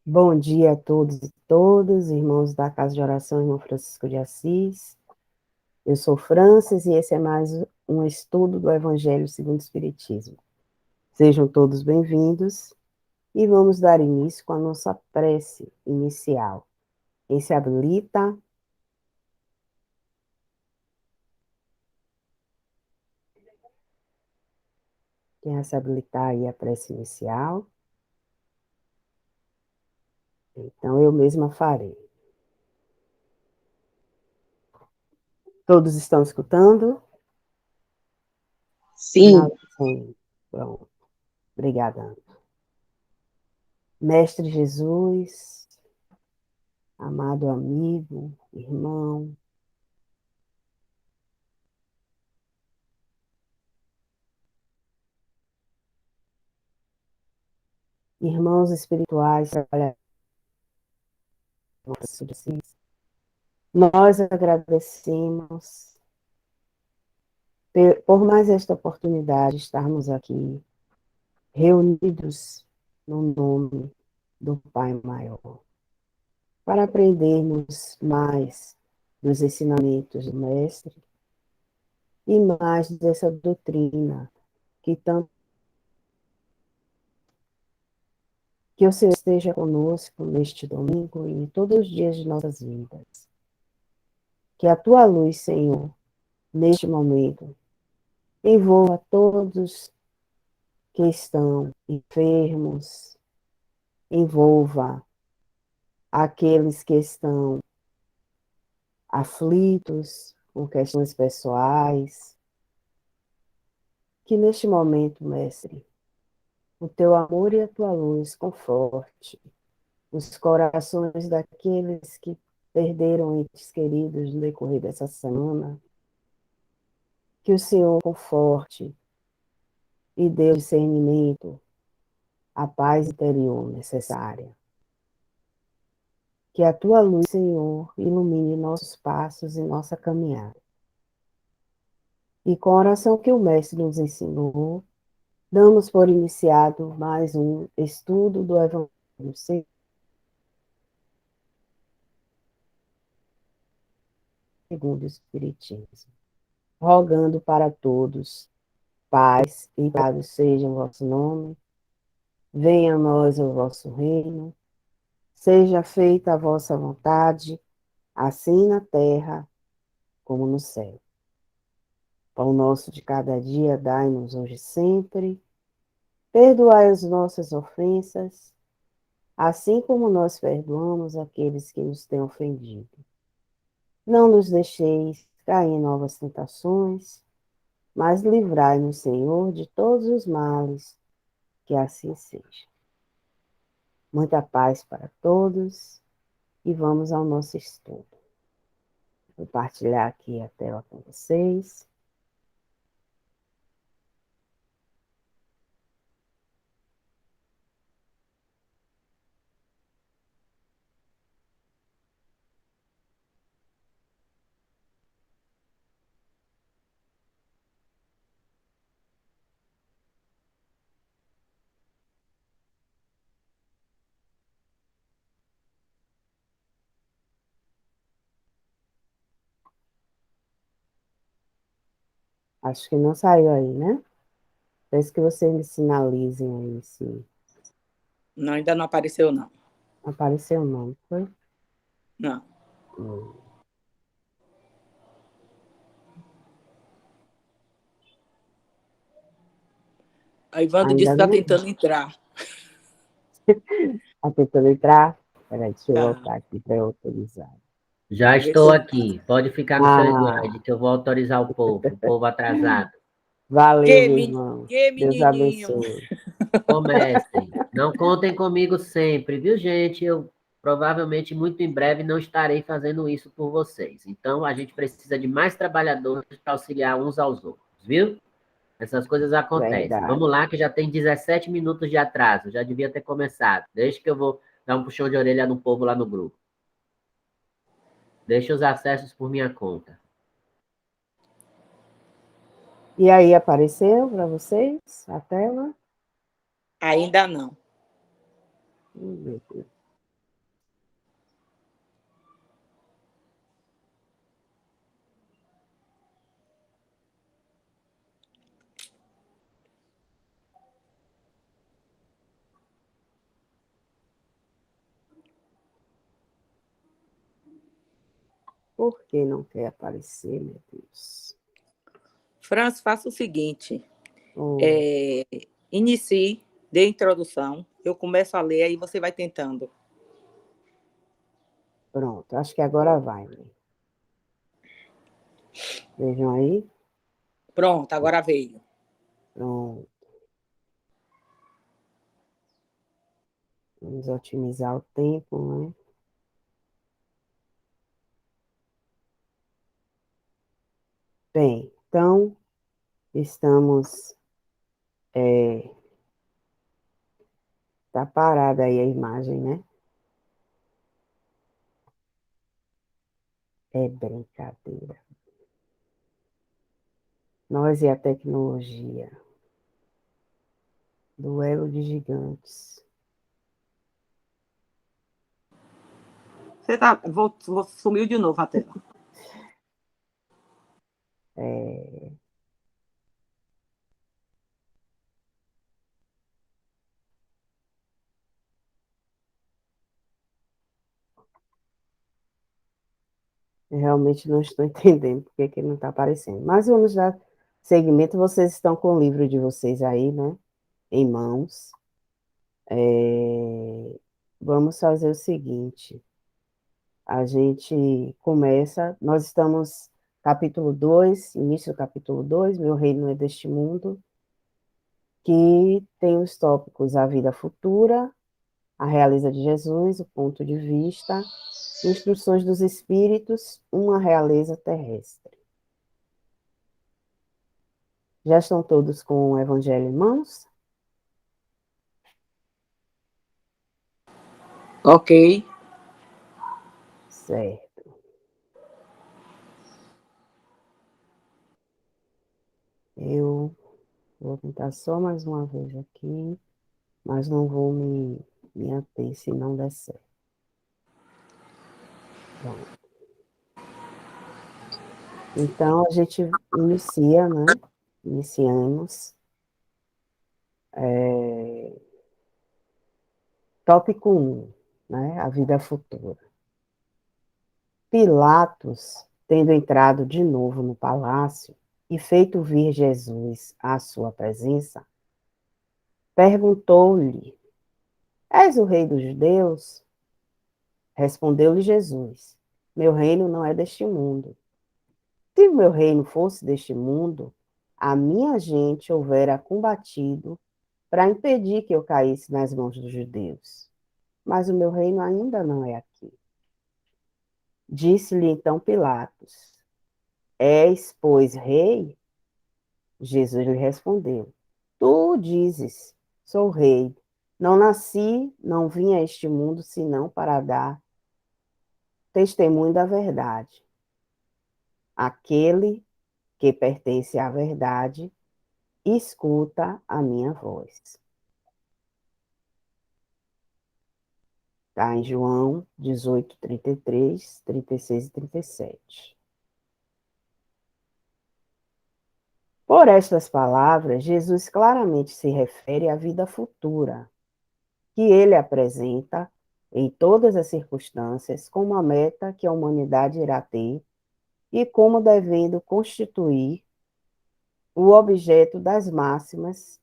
Bom dia a todos e todas, irmãos da Casa de Oração, irmão Francisco de Assis. Eu sou Francis e esse é mais um estudo do Evangelho segundo o Espiritismo. Sejam todos bem-vindos e vamos dar início com a nossa prece inicial. Quem se habilita? Quem vai se habilitar aí a prece inicial? Então, eu mesma farei. Todos estão escutando? Sim. Sim. Pronto. Obrigada. Mestre Jesus, amado amigo, irmão, irmãos espirituais, nós agradecemos por mais esta oportunidade de estarmos aqui reunidos no nome do Pai Maior, para aprendermos mais dos ensinamentos do Mestre e mais dessa doutrina que tanto que o Senhor esteja conosco neste domingo e em todos os dias de nossas vidas. Que a tua luz, Senhor, neste momento, envolva todos que estão enfermos, envolva aqueles que estão aflitos com questões pessoais, que neste momento, Mestre, o teu amor e a tua luz conforte os corações daqueles que perderam entes queridos no decorrer dessa semana, que o Senhor conforte e dê o discernimento, a paz interior necessária. Que a tua luz, Senhor, ilumine nossos passos e nossa caminhada. E com a oração que o Mestre nos ensinou, damos por iniciado mais um estudo do Evangelho segundo o Espiritismo, rogando para todos, paz e paz seja o vosso nome, venha a nós o vosso reino, seja feita a vossa vontade, assim na terra como no céu. Pão nosso de cada dia dai-nos hoje sempre, perdoai as nossas ofensas, assim como nós perdoamos aqueles que nos têm ofendido. Não nos deixeis cair em novas tentações, mas livrai-nos, Senhor, de todos os males, que assim seja. Muita paz para todos e vamos ao nosso estudo. Vou compartilhar aqui a tela com vocês. Acho que não saiu aí, né? Peço que vocês me sinalizem aí se Não, ainda não apareceu, não. apareceu o nome, foi? Não. Hum. A Ivandro disse Ainda que está não. tentando entrar. Está tentando entrar? Peraí, deixa eu Tá. voltar aqui para eu autorizar. Já Vê estou se... aqui. Pode ficar no seu Ah, slide, que eu vou autorizar o povo atrasado. valeu, Que, meu men... irmão. que Deus menininho. abençoe. Comecem. Não contem comigo sempre, viu, gente? Eu provavelmente muito em breve não estarei fazendo isso por vocês. Então, a gente precisa de mais trabalhadores para auxiliar uns aos outros, viu? Essas coisas acontecem. Verdade. Vamos lá, que já tem 17 minutos de atraso. Já devia ter começado. Deixa que eu vou dar um puxão de orelha no povo lá no grupo. Deixa os acessos por minha conta. E aí, apareceu para vocês a tela? Ainda não. Meu Deus. Por que não quer aparecer, meu Deus? Franz, faça o seguinte. Oh, Inicie, dê a introdução. Eu começo a ler, aí você vai tentando. pronto, acho que agora vai, né? Vejam aí. Pronto, agora veio. Pronto. Vamos otimizar o tempo, né? Bem, então, estamos. Tá parada aí a imagem, né? É brincadeira. Nós e a tecnologia. Duelo de gigantes. Você sumiu de novo a tela. Eu realmente não estou entendendo por que não está aparecendo. Mas vamos dar seguimento. Vocês estão com o livro de vocês aí, né? Em mãos. Vamos fazer o seguinte. A gente começa, nós estamos capítulo 2, início do capítulo 2, Meu Reino é deste mundo, que tem os tópicos a vida futura, a realeza de Jesus, o ponto de vista, instruções dos espíritos, uma realeza terrestre. Já estão todos com o evangelho em mãos? Ok. Certo. Eu vou tentar só mais uma vez aqui, mas não vou me ater se não der certo. Pronto. Então, a gente inicia, né? Iniciamos. Tópico 1, né? A vida futura. Pilatos, tendo entrado de novo no palácio e feito vir Jesus à sua presença, perguntou-lhe: És o rei dos judeus? Respondeu-lhe Jesus: Meu reino não é deste mundo. Se o meu reino fosse deste mundo, a minha gente houvera combatido para impedir que eu caísse nas mãos dos judeus. Mas o meu reino ainda não é aqui. Disse-lhe então Pilatos: És, pois, rei? Jesus lhe respondeu: Tu o dizes, sou rei. Não nasci, não vim a este mundo senão para dar testemunho da verdade. Aquele que pertence à verdade, escuta a minha voz. Está em João 18, 33, 36 e 37. Por estas palavras, Jesus claramente se refere à vida futura, que ele apresenta em todas as circunstâncias como a meta que a humanidade irá ter e como devendo constituir o objeto das máximas,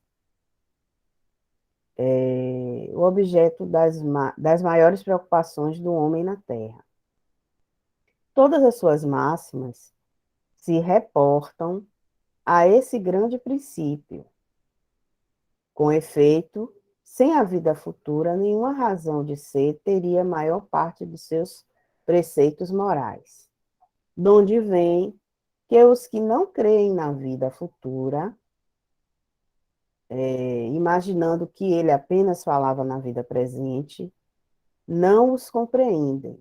o objeto das maiores preocupações do homem na Terra. Todas as suas máximas se reportam a esse grande princípio. Com efeito, sem a vida futura, nenhuma razão de ser teria maior parte dos seus preceitos morais. Donde vem que os que não creem na vida futura, imaginando que ele apenas falava na vida presente, não os compreendem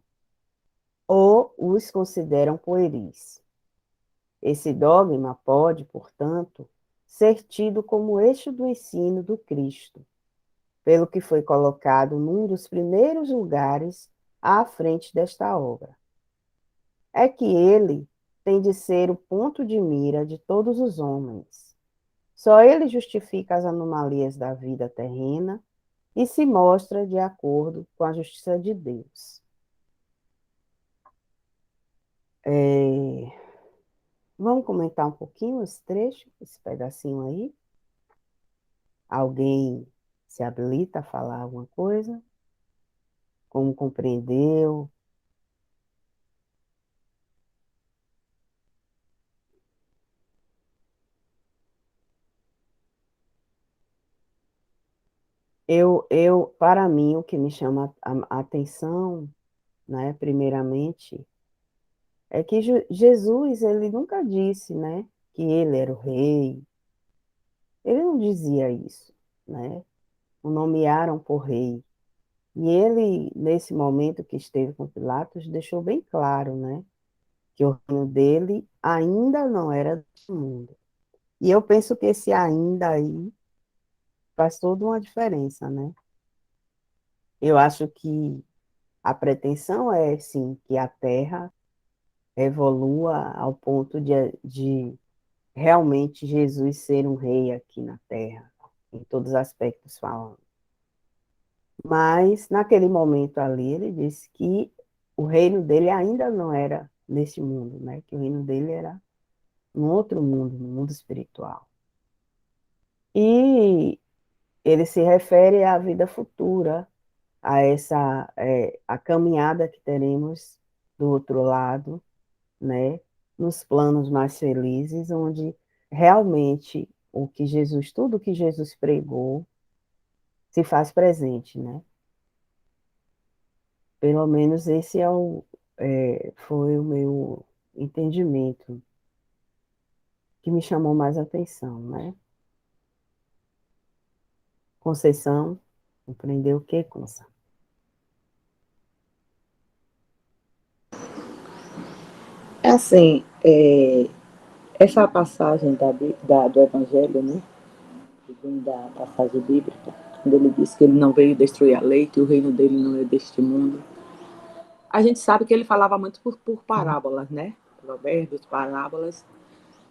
ou os consideram pueris. Esse dogma pode, portanto, ser tido como eixo do ensino do Cristo, pelo que foi colocado num dos primeiros lugares à frente desta obra. É que ele tem de ser o ponto de mira de todos os homens. Só ele justifica as anomalias da vida terrena e se mostra de acordo com a justiça de Deus. Vamos comentar um pouquinho esse trecho, esse pedacinho aí? Alguém se habilita a falar alguma coisa? Como compreendeu? Para mim, o que me chama a atenção, né, primeiramente, é que Jesus, ele nunca disse, né, que ele era o rei. Ele não dizia isso, né? O nomearam por rei. E ele, nesse momento que esteve com Pilatos, deixou bem claro, né, que o reino dele ainda não era do mundo. E eu penso que esse ainda aí faz toda uma diferença, né? Eu acho que a pretensão é, sim, que a Terra evolua ao ponto de realmente Jesus ser um rei aqui na Terra, em todos os aspectos falando. Mas, naquele momento ali, ele disse que o reino dele ainda não era neste mundo, né? Que o reino dele era num outro mundo, no mundo espiritual. E ele se refere à vida futura, a essa a caminhada que teremos do outro lado, né? Nos planos mais felizes, onde realmente tudo que Jesus pregou se faz presente, né? Pelo menos esse foi o meu entendimento que me chamou mais atenção, né? Conceição, compreendeu o quê, Conceição? É assim, essa passagem do Evangelho, né? Que vem da passagem bíblica, quando ele diz que ele não veio destruir a lei, que o reino dele não é deste mundo. A gente sabe que ele falava muito por parábolas, né? Provérbios, parábolas.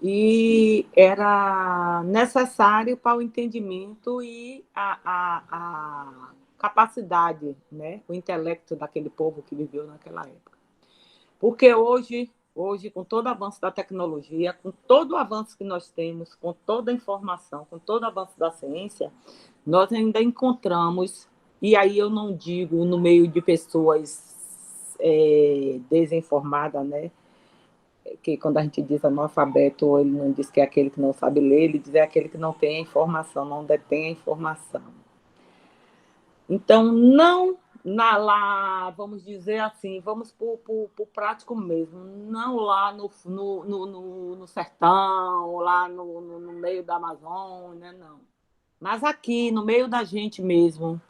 E era necessário para o entendimento e a capacidade, né? O intelecto daquele povo que viveu naquela época. Porque hoje, com todo o avanço da tecnologia, com todo o avanço que nós temos, com toda a informação, com todo o avanço da ciência, nós ainda encontramos, e aí eu não digo no meio de pessoas desinformadas, né? Que quando a gente diz analfabeto, ele não diz que é aquele que não sabe ler, ele diz é aquele que não tem a informação, não detém a informação. Então, não lá, vamos dizer assim, vamos para o prático mesmo, não lá no sertão, lá no meio da Amazônia, não. Mas aqui, no meio da gente mesmo,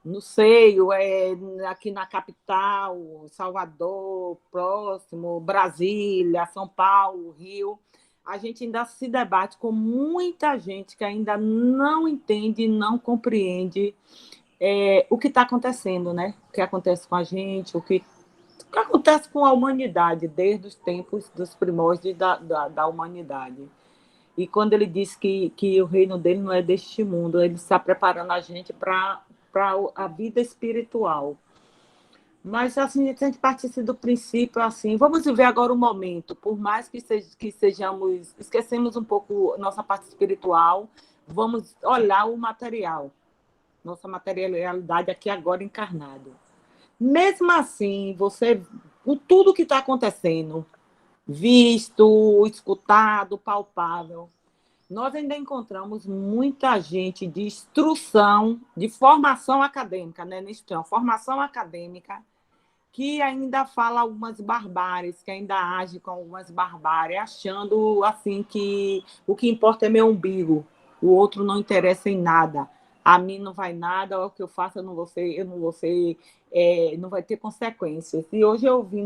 no seio, aqui na capital, Salvador, próximo, Brasília, São Paulo, Rio, a gente ainda se debate com muita gente que ainda não entende, não compreende o que está acontecendo, né? O que acontece com a gente, o que acontece com a humanidade desde os tempos dos primórdios da humanidade. E quando ele diz que o reino dele não é deste mundo, ele está preparando a gente para a vida espiritual. Mas, assim, a gente partisse do princípio, assim, vamos viver agora o momento, por mais que sejamos, esquecemos um pouco nossa parte espiritual, vamos olhar o material, nossa materialidade aqui agora encarnado. Mesmo assim, você, com tudo que está acontecendo, visto, escutado, palpável, nós ainda encontramos muita gente de instrução, de formação acadêmica, né? Formação acadêmica, que ainda fala algumas barbáries, que ainda age com algumas barbáries, achando assim que o que importa é meu umbigo, o outro não interessa em nada. A mim não vai nada, o que eu faço eu não vou ser, não vai ter consequências. E hoje eu vi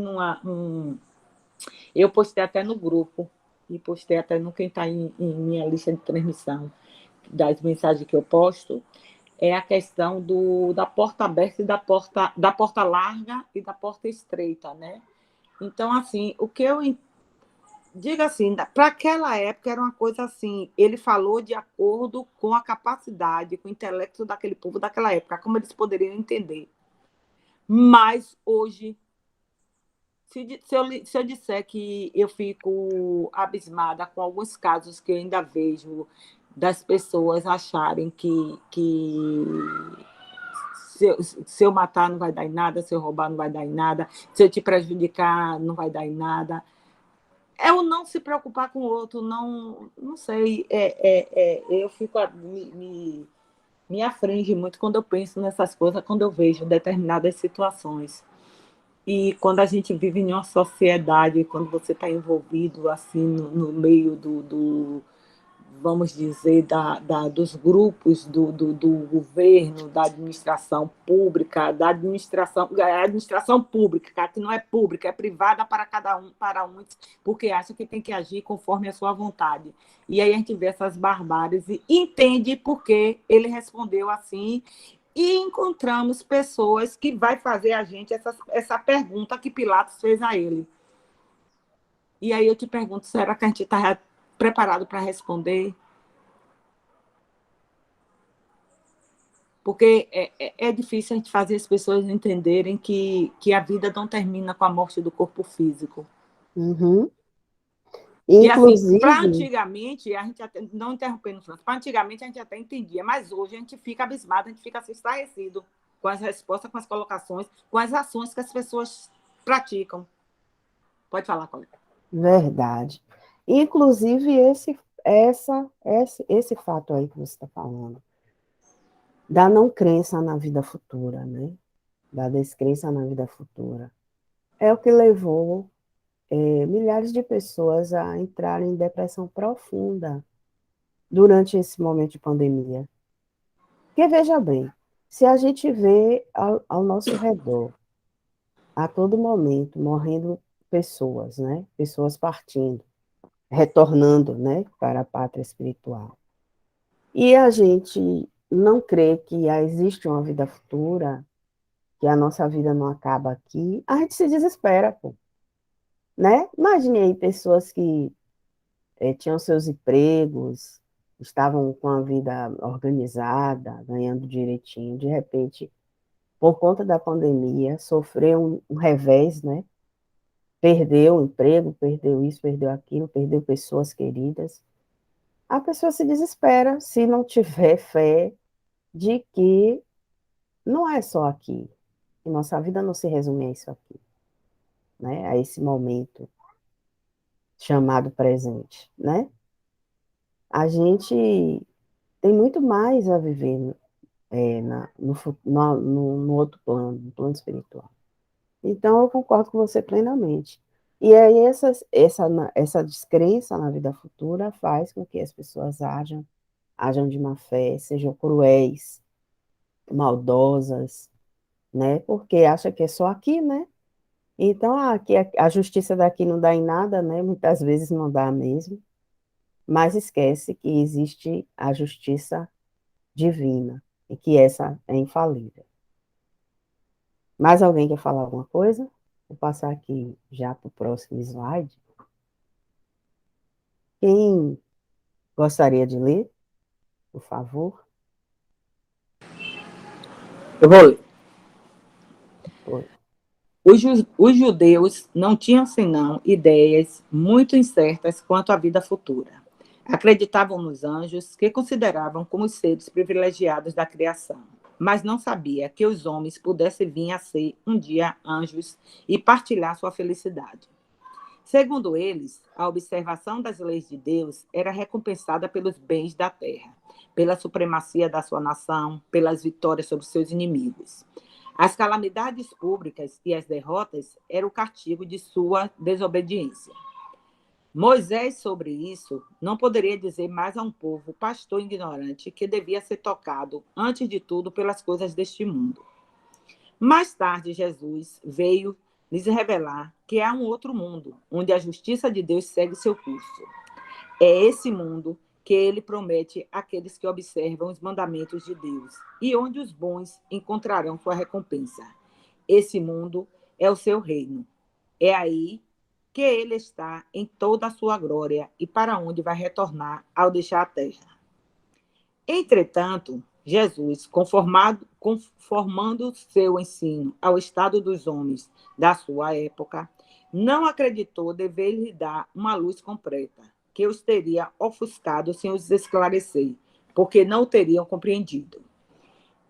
eu postei até no grupo, e postei até no quem está em minha lista de transmissão das mensagens que eu posto, é a questão da porta aberta e da porta larga e da porta estreita, né? Então, assim, o que eu digo assim, para aquela época era uma coisa assim, ele falou de acordo com a capacidade, com o intelecto daquele povo daquela época, como eles poderiam entender. Mas hoje, se eu disser que eu fico abismada com alguns casos que eu ainda vejo das pessoas acharem que se eu matar não vai dar em nada, se eu roubar não vai dar em nada, se eu te prejudicar não vai dar em nada. É o não se preocupar com o outro, não sei. Eu fico me aflige muito quando eu penso nessas coisas, quando eu vejo determinadas situações. E quando a gente vive em uma sociedade, quando você está envolvido assim no meio vamos dizer, dos grupos do governo, da administração pública, a administração pública, que não é pública, é privada para uns, porque acha que tem que agir conforme a sua vontade. E aí a gente vê essas barbáries e entende por que ele respondeu assim, e encontramos pessoas que vai fazer a gente essa pergunta que Pilatos fez a ele. E aí eu te pergunto, será que a gente está preparado para responder? Porque é difícil a gente fazer as pessoas entenderem que a vida não termina com a morte do corpo físico. Uhum. E assim, para Inclusive, antigamente, a gente até, não interrompendo, para antigamente a gente até entendia, mas hoje a gente fica abismado, a gente fica assim, estarrecido com as respostas, com as colocações, com as ações que as pessoas praticam. Pode falar, colega. verdade. Inclusive, esse fato aí que você está falando, da não crença na vida futura, né? Da descrença na vida futura, é o que levou milhares de pessoas a entrarem em depressão profunda durante esse momento de pandemia. Porque, veja bem, se a gente vê ao nosso redor, a todo momento, morrendo pessoas, né? Pessoas partindo, retornando, né, para a pátria espiritual. E a gente não crê que existe uma vida futura, que a nossa vida não acaba aqui, a gente se desespera, pô, né? Imagine aí pessoas que tinham seus empregos, estavam com a vida organizada, ganhando direitinho, de repente, por conta da pandemia, sofreu um revés, né? Perdeu o emprego, perdeu isso, perdeu aquilo, perdeu pessoas queridas. A pessoa se desespera se não tiver fé de que não é só aqui, que nossa vida não se resume a isso aqui, né? A esse momento chamado presente, né? A gente tem muito mais a viver no outro plano, no plano espiritual. Então, eu concordo com você plenamente. E aí, essa descrença na vida futura faz com que as pessoas ajam de má fé, sejam cruéis, maldosas, né? Porque acha que é só aqui, né? Então, aqui, a justiça daqui não dá em nada, né? Muitas vezes não dá mesmo, mas esquece que existe a justiça divina e que essa é infalível. Mais alguém quer falar alguma coisa? Vou passar aqui já para o próximo slide. Quem gostaria de ler, por favor? Eu vou ler. Oi. Os judeus não tinham senão ideias muito incertas quanto à vida futura. Acreditavam nos anjos, que consideravam como os seres privilegiados da criação, mas não sabia que os homens pudessem vir a ser um dia anjos e partilhar sua felicidade. Segundo eles, a observação das leis de Deus era recompensada pelos bens da terra, pela supremacia da sua nação, pelas vitórias sobre seus inimigos. As calamidades públicas e as derrotas eram o castigo de sua desobediência. Moisés, sobre isso, não poderia dizer mais a um povo pastor ignorante que devia ser tocado, antes de tudo, pelas coisas deste mundo. Mais tarde, Jesus veio lhes revelar que há um outro mundo, onde a justiça de Deus segue seu curso. É esse mundo que ele promete àqueles que observam os mandamentos de Deus, e onde os bons encontrarão sua recompensa. Esse mundo é o seu reino. É aí que ele está em toda a sua glória e para onde vai retornar ao deixar a terra. Entretanto, Jesus, conformando seu ensino ao estado dos homens da sua época, não acreditou dever lhe dar uma luz completa, que os teria ofuscado sem os esclarecer, porque não o teriam compreendido.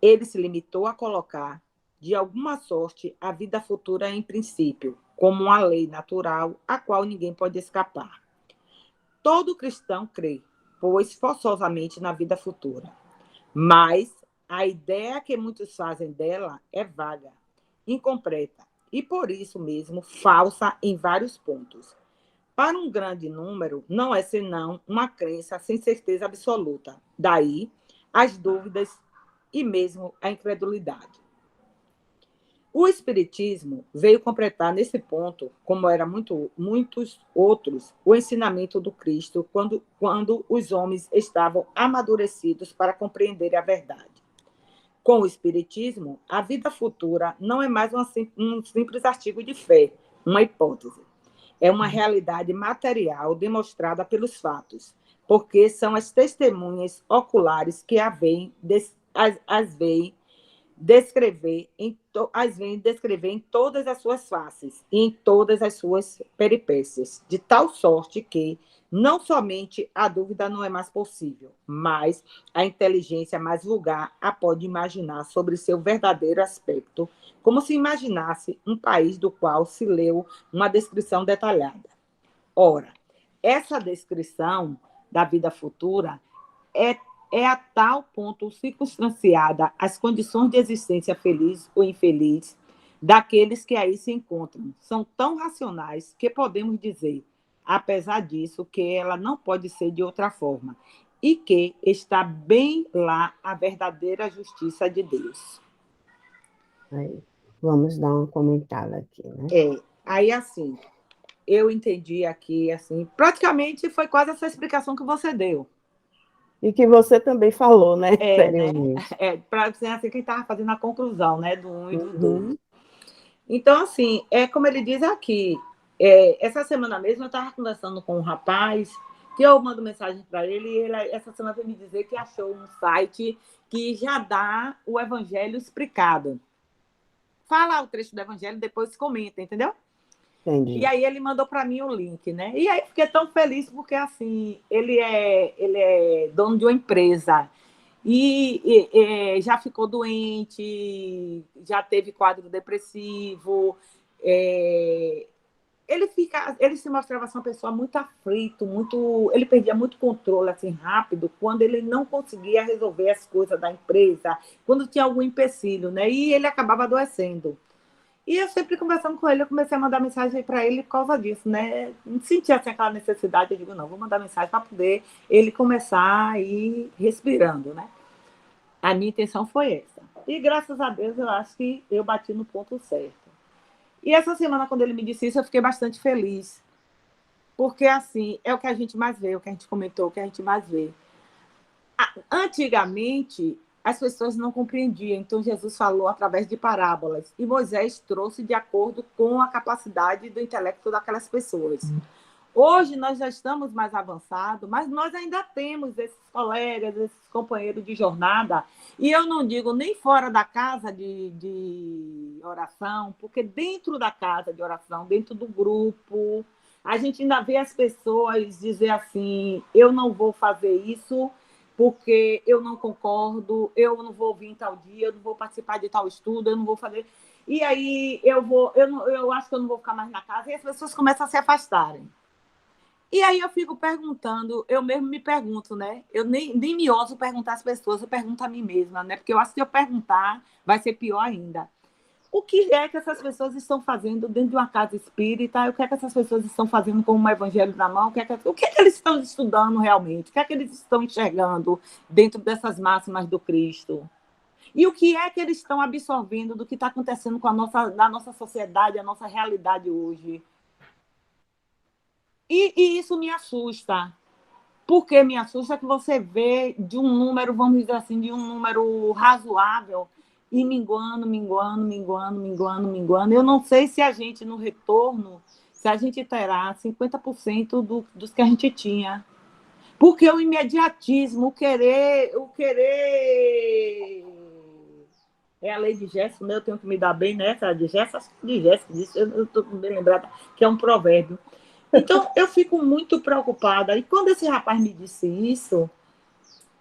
Ele se limitou a colocar, de alguma sorte, a vida futura em princípio, como uma lei natural a qual ninguém pode escapar. Todo cristão crê, pois forçosamente na vida futura. Mas a ideia que muitos fazem dela é vaga, incompleta e, por isso mesmo, falsa em vários pontos. Para um grande número, não é senão uma crença sem certeza absoluta. Daí, as dúvidas e mesmo a incredulidade. O Espiritismo veio completar nesse ponto, como eram muitos outros, o ensinamento do Cristo quando os homens estavam amadurecidos para compreender a verdade. Com o Espiritismo, a vida futura não é mais um simples artigo de fé, uma hipótese. É uma realidade material demonstrada pelos fatos, porque são as testemunhas oculares que as veem descrever em todas as suas faces e em todas as suas peripécias, de tal sorte que não somente a dúvida não é mais possível, mas a inteligência mais vulgar a pode imaginar sobre seu verdadeiro aspecto, como se imaginasse um país do qual se leu uma descrição detalhada. Ora, essa descrição da vida futura é a tal ponto circunstanciada às condições de existência feliz ou infeliz daqueles que aí se encontram. São tão racionais que podemos dizer, apesar disso, que ela não pode ser de outra forma e que está bem lá a verdadeira justiça de Deus. Aí, vamos dar uma comentada aqui, né? Aí, assim, eu entendi aqui, assim, praticamente foi quase essa explicação que você deu. E que você também falou, né? Para dizer assim, quem estava fazendo a conclusão, né, do 1 e do 2. Então, assim, como ele diz aqui, essa semana mesmo eu estava conversando com um rapaz, que eu mando mensagem para ele, e ele essa semana veio me dizer que achou um site que já dá o evangelho explicado. Fala o trecho do evangelho, depois comenta, entendeu? Entendi. E aí ele mandou para mim o link, né? E aí fiquei tão feliz porque, assim, ele é dono de uma empresa e já ficou doente, já teve quadro depressivo. Ele se mostrava assim, uma pessoa muito aflito, ele perdia muito controle assim rápido quando ele não conseguia resolver as coisas da empresa, quando tinha algum empecilho, né? E ele acabava adoecendo. E eu sempre conversando com ele, eu comecei a mandar mensagem para ele por causa disso, né? Sentia assim, aquela necessidade, eu digo, não, vou mandar mensagem para poder ele começar a ir respirando, né? A minha intenção foi essa. E graças a Deus eu acho que eu bati no ponto certo. E essa semana, quando ele me disse isso, eu fiquei bastante feliz. Porque, assim, é o que a gente mais vê, o que a gente comentou, o que a gente mais vê. Antigamente, as pessoas não compreendiam, então Jesus falou através de parábolas, e Moisés trouxe de acordo com a capacidade do intelecto daquelas pessoas. Hoje nós já estamos mais avançados, mas nós ainda temos esses colegas, esses companheiros de jornada, e eu não digo nem fora da casa de oração, porque dentro da casa de oração, dentro do grupo, a gente ainda vê as pessoas dizer assim, eu não vou fazer isso, porque eu não concordo, eu não vou vir em tal dia, eu não vou participar de tal estudo, eu não vou fazer... E aí eu acho que eu não vou ficar mais na casa, e as pessoas começam a se afastarem. E aí eu fico perguntando, eu mesmo me pergunto, né? Eu nem me ouso perguntar às pessoas, eu pergunto a mim mesma, né? Porque eu acho que se eu perguntar, vai ser pior ainda. O que é que essas pessoas estão fazendo dentro de uma casa espírita? O que é que essas pessoas estão fazendo com um evangelho na mão? O que é que eles estão estudando realmente? O que é que eles estão enxergando dentro dessas máximas do Cristo? E o que é que eles estão absorvendo do que está acontecendo na nossa sociedade, a nossa realidade hoje? E isso me assusta. Porque me assusta que você vê de um número, vamos dizer assim, de um número razoável e minguando, minguando, minguando, minguando, minguando. Eu não sei se a gente, no retorno, se a gente terá 50% dos que a gente tinha. Porque o imediatismo, o querer é a lei de Jéssica, né? Eu tenho que me dar bem nessa de Jéssica, acho que de Jéssica, disso, eu estou bem lembrada, que é um provérbio. Então, eu fico muito preocupada. E quando esse rapaz me disse isso,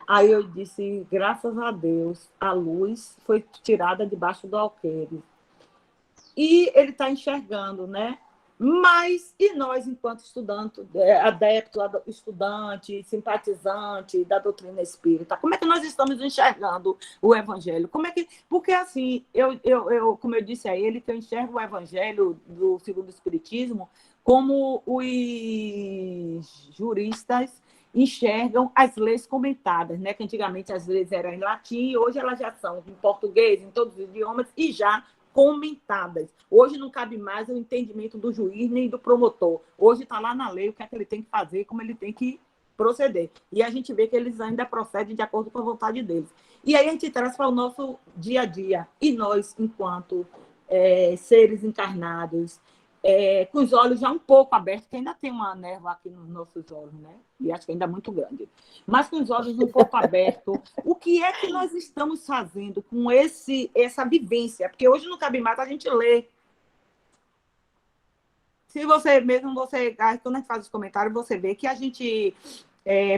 aí eu disse, graças a Deus, a luz foi tirada debaixo do alqueire. E ele está enxergando, né? Mas, e nós, enquanto estudante, adepto, estudante, simpatizante da doutrina espírita, como é que nós estamos enxergando o evangelho? Como é que... Porque, assim, como eu disse a ele, que eu enxergo o evangelho segundo o espiritismo como os juristas enxergam as leis comentadas, né? Que antigamente as leis eram em latim, e hoje elas já são em português, em todos os idiomas, e já comentadas. Hoje não cabe mais o entendimento do juiz nem do promotor. Hoje está lá na lei o que é que ele tem que fazer, como ele tem que proceder. E a gente vê que eles ainda procedem de acordo com a vontade deles. E aí a gente traz para o nosso dia a dia. E nós, enquanto seres encarnados, com os olhos já um pouco abertos, que ainda tem uma névoa aqui nos nossos olhos, né? E acho que ainda é muito grande. Mas com os olhos um pouco abertos, o que é que nós estamos fazendo com essa vivência? Porque hoje não cabe mais a gente ler. Se você mesmo, quando a gente faz os comentários, você vê que a gente,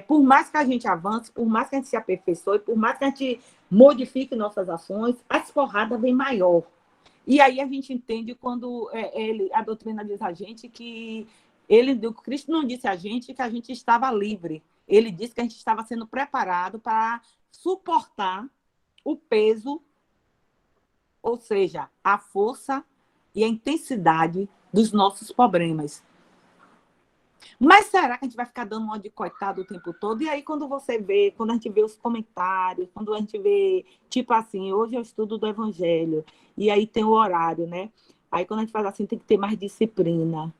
por mais que a gente avance, por mais que a gente se aperfeiçoe, por mais que a gente modifique nossas ações, as porradas vêm maior. E aí a gente entende quando a doutrina diz a gente que o Cristo não disse a gente que a gente estava livre. Ele disse que a gente estava sendo preparado para suportar o peso, ou seja, a força e a intensidade dos nossos problemas. Mas será que a gente vai ficar dando uma de coitado o tempo todo? E aí, quando a gente vê os comentários, quando a gente vê, tipo assim, hoje eu estudo do Evangelho, e aí tem o horário, né? Aí, quando a gente faz assim, tem que ter mais disciplina.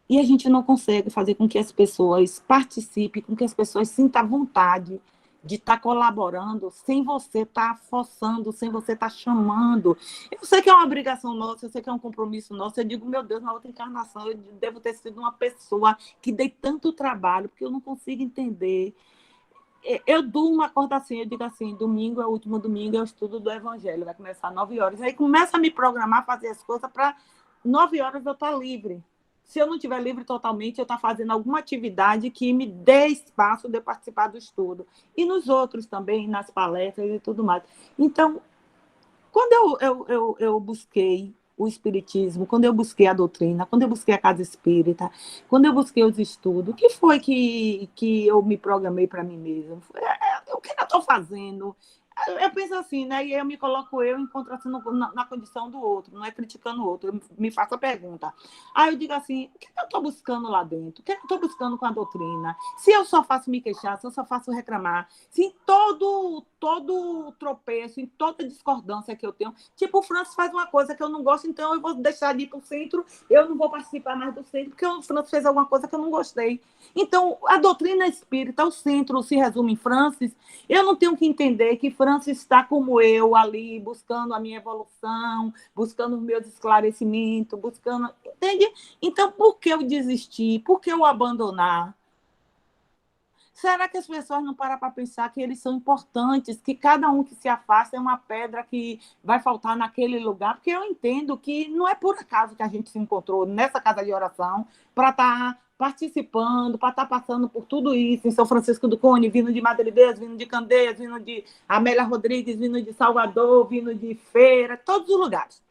E a gente não consegue fazer com que as pessoas participem, com que as pessoas sintam vontade de estar colaborando, sem você estar forçando, sem você estar chamando. Eu sei que é uma obrigação nossa, eu sei que é um compromisso nosso. Eu digo, meu Deus, na outra encarnação eu devo ter sido uma pessoa que dei tanto trabalho, porque eu não consigo entender. Eu durmo, acordo assim, eu digo assim, domingo é o último domingo, eu estudo do Evangelho, vai começar às 9 horas. Aí começa a me programar, fazer as coisas para 9 horas eu estar livre. Se eu não estiver livre totalmente, eu estou fazendo alguma atividade que me dê espaço de participar do estudo. E nos outros também, nas palestras e tudo mais. Então, quando eu busquei o espiritismo, quando eu busquei a doutrina, quando eu busquei a casa espírita, quando eu busquei os estudos, o que foi que eu me programei para mim mesma? O que eu estou fazendo? Eu penso assim, né? E eu me coloco em contração na condição do outro, não é criticando o outro. Eu me faço a pergunta. Aí eu digo assim, o que eu estou buscando lá dentro? O que eu estou buscando com a doutrina? Se eu só faço me queixar, se eu só faço reclamar, se em todo tropeço, em toda discordância que eu tenho, tipo, o Francis faz uma coisa que eu não gosto, então eu vou deixar de ir para o centro, eu não vou participar mais do centro, porque o Francis fez alguma coisa que eu não gostei. Então, a doutrina espírita, o centro se resume em Francis. Eu não tenho que entender que Francis está como eu ali, buscando a minha evolução, buscando os meus esclarecimentos, buscando... Entende? Então, por que eu desistir? Por que eu abandonar? Será que as pessoas não param para pensar que eles são importantes, que cada um que se afasta é uma pedra que vai faltar naquele lugar? Porque eu entendo que não é por acaso que a gente se encontrou nessa casa de oração para estar participando, para estar passando por tudo isso, em São Francisco do Cone, vindo de Madre Deus, vindo de Candeias, vindo de Amélia Rodrigues, vindo de Salvador, vindo de Feira, todos os lugares.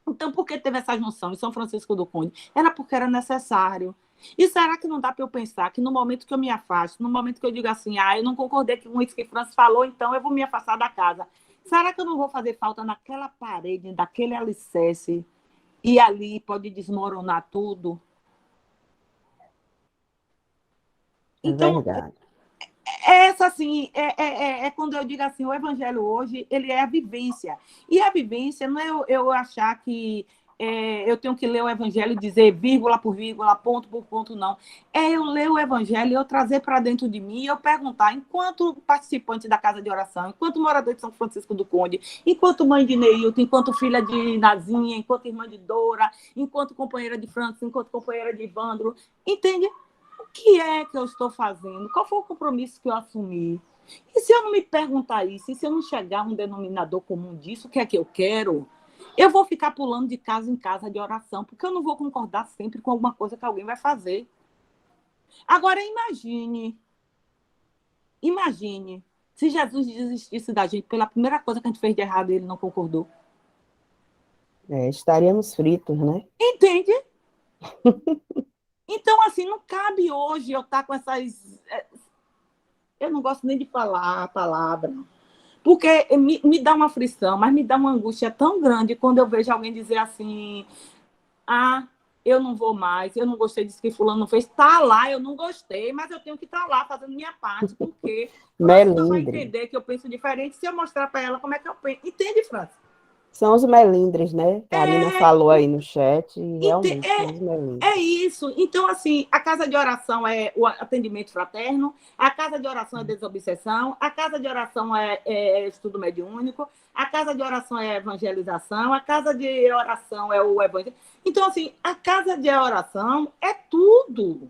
Então, por que teve essa junção em São Francisco do Conde? Era porque era necessário. E será que não dá para eu pensar que no momento que eu me afasto, no momento que eu digo assim, eu não concordei com isso que Francis falou, então eu vou me afastar da casa. Será que eu não vou fazer falta naquela parede, daquele alicerce, e ali pode desmoronar tudo? Então, verdade. essa, assim, quando eu digo assim, o evangelho hoje, ele é a vivência. E a vivência não é eu achar que eu tenho que ler o evangelho e dizer vírgula por vírgula, ponto por ponto, não. É eu ler o evangelho e eu trazer para dentro de mim e eu perguntar, enquanto participante da casa de oração, enquanto morador de São Francisco do Conde, enquanto mãe de Neilton, enquanto filha de Nazinha, enquanto irmã de Dora, enquanto companheira de Francis, enquanto companheira de Ivandro, entende? O que é que eu estou fazendo? Qual foi o compromisso que eu assumi? E se eu não me perguntar isso, e se eu não chegar a um denominador comum disso, o que é que eu quero? Eu vou ficar pulando de casa em casa de oração, porque eu não vou concordar sempre com alguma coisa que alguém vai fazer. Agora, imagine, se Jesus desistisse da gente pela primeira coisa que a gente fez de errado e ele não concordou. Estaríamos fritos, né? Entende? Então, assim, não cabe hoje eu estar com essas... Eu não gosto nem de falar a palavra, porque me dá uma aflição, mas me dá uma angústia tão grande quando eu vejo alguém dizer assim, eu não vou mais, eu não gostei disso que fulano não fez. Está lá, eu não gostei, mas eu tenho que estar lá fazendo minha parte, porque França não vai entender que eu penso diferente se eu mostrar para ela como é que eu penso. Entende, França? São os melindres, né? A Karina falou aí no chat, e realmente são os melindres. É isso. Então, assim, a casa de oração é o atendimento fraterno, a casa de oração é desobsessão, a casa de oração é estudo mediúnico, a casa de oração é evangelização, a casa de oração é o evangelho. Então, assim, a casa de oração é tudo.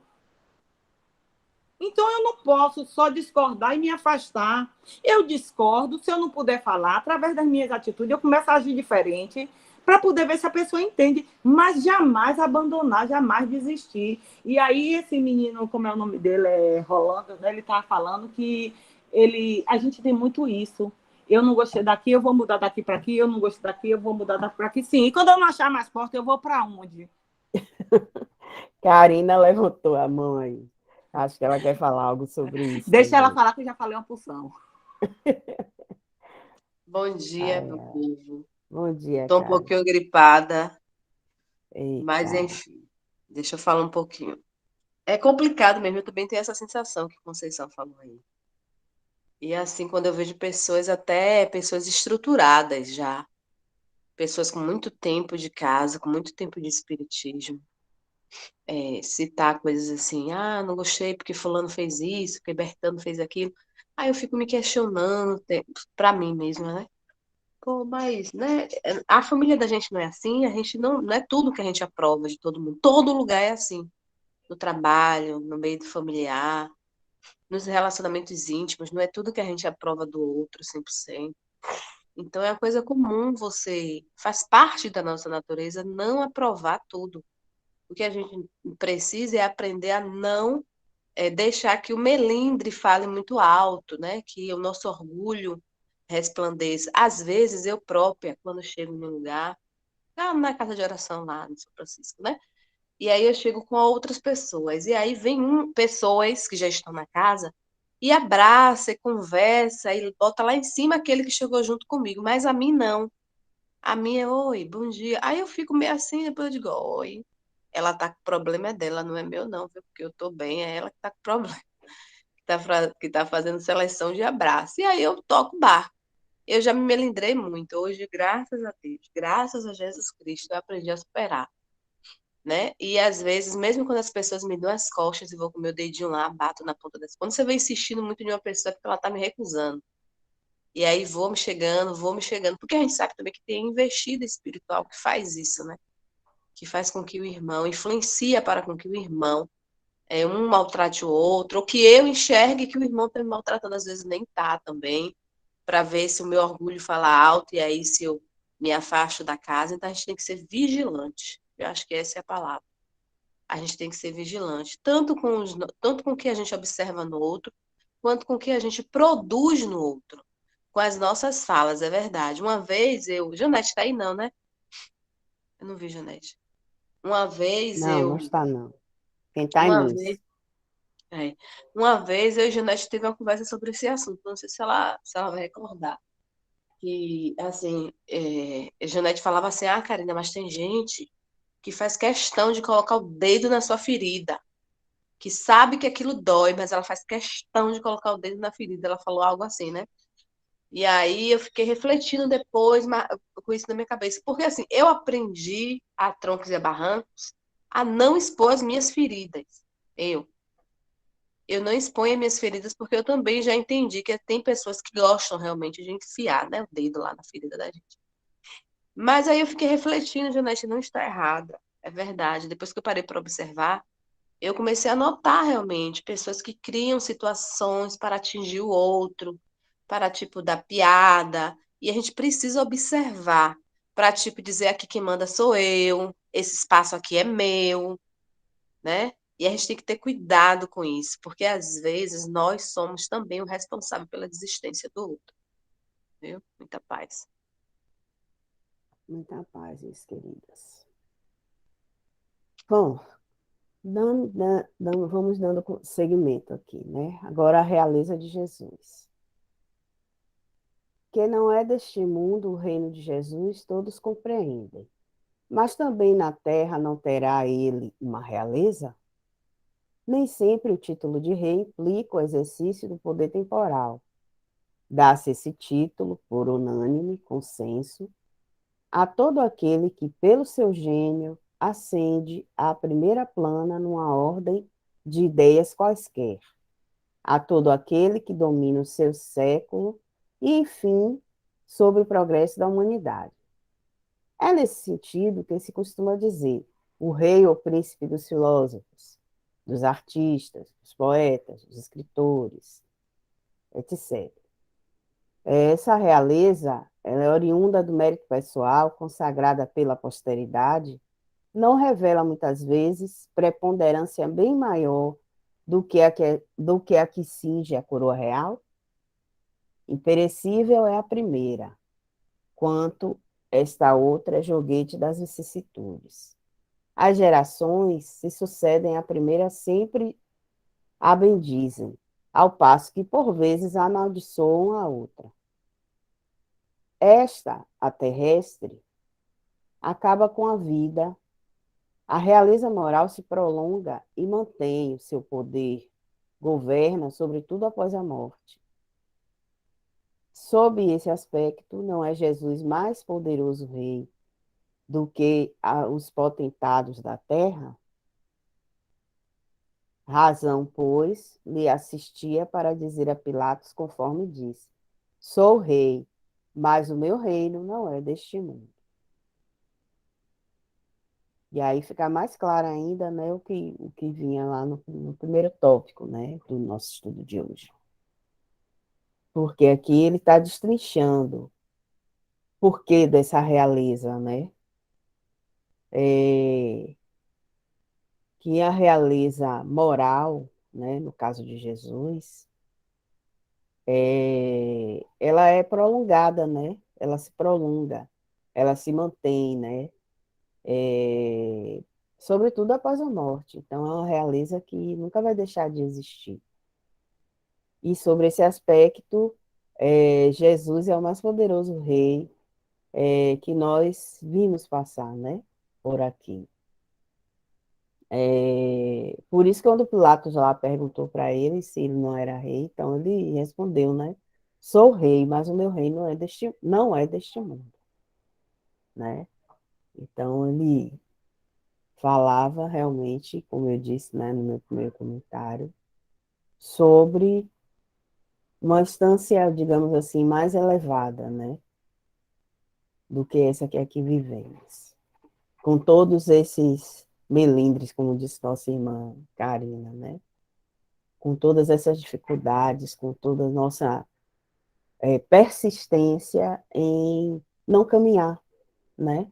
Então, eu não posso só discordar e me afastar. Eu discordo, se eu não puder falar, através das minhas atitudes, eu começo a agir diferente para poder ver se a pessoa entende, mas jamais abandonar, jamais desistir. E aí, esse menino, como é o nome dele, é Rolando, né? Ele estava falando que a gente tem muito isso. Eu não gostei daqui, eu vou mudar daqui para aqui, eu não gostei daqui, eu vou mudar daqui para aqui. Sim, e quando eu não achar mais porta, eu vou para onde? Karina levantou a mão aí. Acho que ela quer falar algo sobre isso. Deixa ela falar que eu já falei uma porção. Bom dia, meu povo. Bom dia, Estou um pouquinho gripada, mas enfim, deixa eu falar um pouquinho. É complicado mesmo, eu também tenho essa sensação que Conceição falou aí. E assim, quando eu vejo pessoas, até pessoas estruturadas já, pessoas com muito tempo de casa, com muito tempo de espiritismo, citar coisas assim, não gostei porque fulano fez isso, porque Bertano fez aquilo. Aí eu fico me questionando, para mim mesma, né? Pô, mas, né, a família da gente não é assim, a gente não é tudo que a gente aprova de todo mundo. Todo lugar é assim. No trabalho, no meio do familiar, nos relacionamentos íntimos, não é tudo que a gente aprova do outro 100%. Então é uma coisa comum faz parte da nossa natureza não aprovar tudo. O que a gente precisa é aprender a não deixar que o melindre fale muito alto, né? Que o nosso orgulho resplandeça. Às vezes, eu própria, quando chego em um lugar, na casa de oração lá no São Francisco, né? E aí eu chego com outras pessoas. E aí vem pessoas que já estão na casa e abraça e conversa e bota lá em cima aquele que chegou junto comigo. Mas a mim não. A minha é, oi, bom dia. Aí eu fico meio assim, depois eu digo, oi. Ela tá com problema, é dela, não é meu não, viu? Porque eu tô bem, é ela que tá com problema. Que tá fazendo seleção de abraço. E aí eu toco barco. Eu já me melindrei muito. Hoje, graças a Deus, graças a Jesus Cristo, eu aprendi a superar, né? E às vezes, mesmo quando as pessoas me dão as costas e vou com meu dedinho lá, bato na ponta das... Quando você vem insistindo muito em uma pessoa, é porque ela tá me recusando. E aí vou me chegando, porque a gente sabe também que tem investida espiritual que faz isso, né? Que faz com que o irmão, influencia para com que o irmão um maltrate o outro, ou que eu enxergue que o irmão está me maltratando, às vezes nem tá também, para ver se o meu orgulho fala alto e aí se eu me afasto da casa. Então a gente tem que ser vigilante. Eu acho que essa é a palavra. A gente tem que ser vigilante, tanto com o que a gente observa no outro, quanto com o que a gente produz no outro, com as nossas falas, é verdade. Uma vez Janete está aí não, né? Eu não vi Janete. Uma vez Não está não. Quem está Uma vez eu e Janete teve uma conversa sobre esse assunto, não sei se ela vai recordar. Que, assim, Janete falava assim, Karina, mas tem gente que faz questão de colocar o dedo na sua ferida, que sabe que aquilo dói, mas ela faz questão de colocar o dedo na ferida. Ela falou algo assim, né? E aí eu fiquei refletindo depois com isso na minha cabeça. Porque assim, eu aprendi a troncos e a barrancos a não expor as minhas feridas. Eu não exponho as minhas feridas porque eu também já entendi que tem pessoas que gostam realmente de enfiar, né, o dedo lá na ferida da gente. Mas aí eu fiquei refletindo, Janete, não está errada. É verdade. Depois que eu parei para observar, eu comecei a notar realmente pessoas que criam situações para atingir o outro, para, tipo, dar piada. E a gente precisa observar para, tipo, dizer aqui quem manda sou eu, esse espaço aqui é meu, né? E a gente tem que ter cuidado com isso, porque às vezes nós somos também o responsável pela desistência do outro, viu? Muita paz. Muita paz, minhas queridas. Bom, vamos dando seguimento aqui, né? Agora a realeza de Jesus. Que não é deste mundo o reino de Jesus, todos compreendem. Mas também na terra não terá ele uma realeza? Nem sempre o título de rei implica o exercício do poder temporal. Dá-se esse título, por unânime consenso, a todo aquele que, pelo seu gênio, ascende à primeira plana numa ordem de ideias quaisquer, a todo aquele que domina o seu século e, enfim, sobre o progresso da humanidade. É nesse sentido que se costuma dizer o rei ou príncipe dos filósofos, dos artistas, dos poetas, dos escritores, etc. Essa realeza, ela é oriunda do mérito pessoal, consagrada pela posteridade, não revela muitas vezes preponderância bem maior do que a que cinge a coroa real? Imperecível é a primeira, quanto esta outra é joguete das vicissitudes. As gerações se sucedem à primeira sempre a bendizem, ao passo que por vezes amaldiçoam a outra. Esta, a terrestre, acaba com a vida, a realeza moral se prolonga e mantém o seu poder, governa, sobretudo após a morte. Sob esse aspecto, não é Jesus mais poderoso rei do que os potentados da terra? Razão, pois, lhe assistia para dizer a Pilatos, conforme disse: Sou rei, mas o meu reino não é deste mundo. E aí fica mais claro ainda, né, o que vinha lá no primeiro tópico, né, do nosso estudo de hoje. Porque aqui ele está destrinchando por que dessa realeza, né? É, que a realeza moral, né, no caso de Jesus, ela é prolongada, né? Ela se prolonga, ela se mantém, né? É, sobretudo após a morte. Então, é uma realeza que nunca vai deixar de existir. E sobre esse aspecto, Jesus é o mais poderoso rei que nós vimos passar, né? Por aqui. Por isso, quando Pilatos lá perguntou para ele se ele não era rei, então ele respondeu, né? Sou rei, mas o meu reino não é deste mundo, né? Então ele falava realmente, como eu disse, né, no meu primeiro comentário, sobre uma instância, digamos assim, mais elevada, né, do que essa que aqui vivemos. Com todos esses melindres, como disse nossa irmã Karina, né? Com todas essas dificuldades, com toda a nossa persistência em não caminhar, né?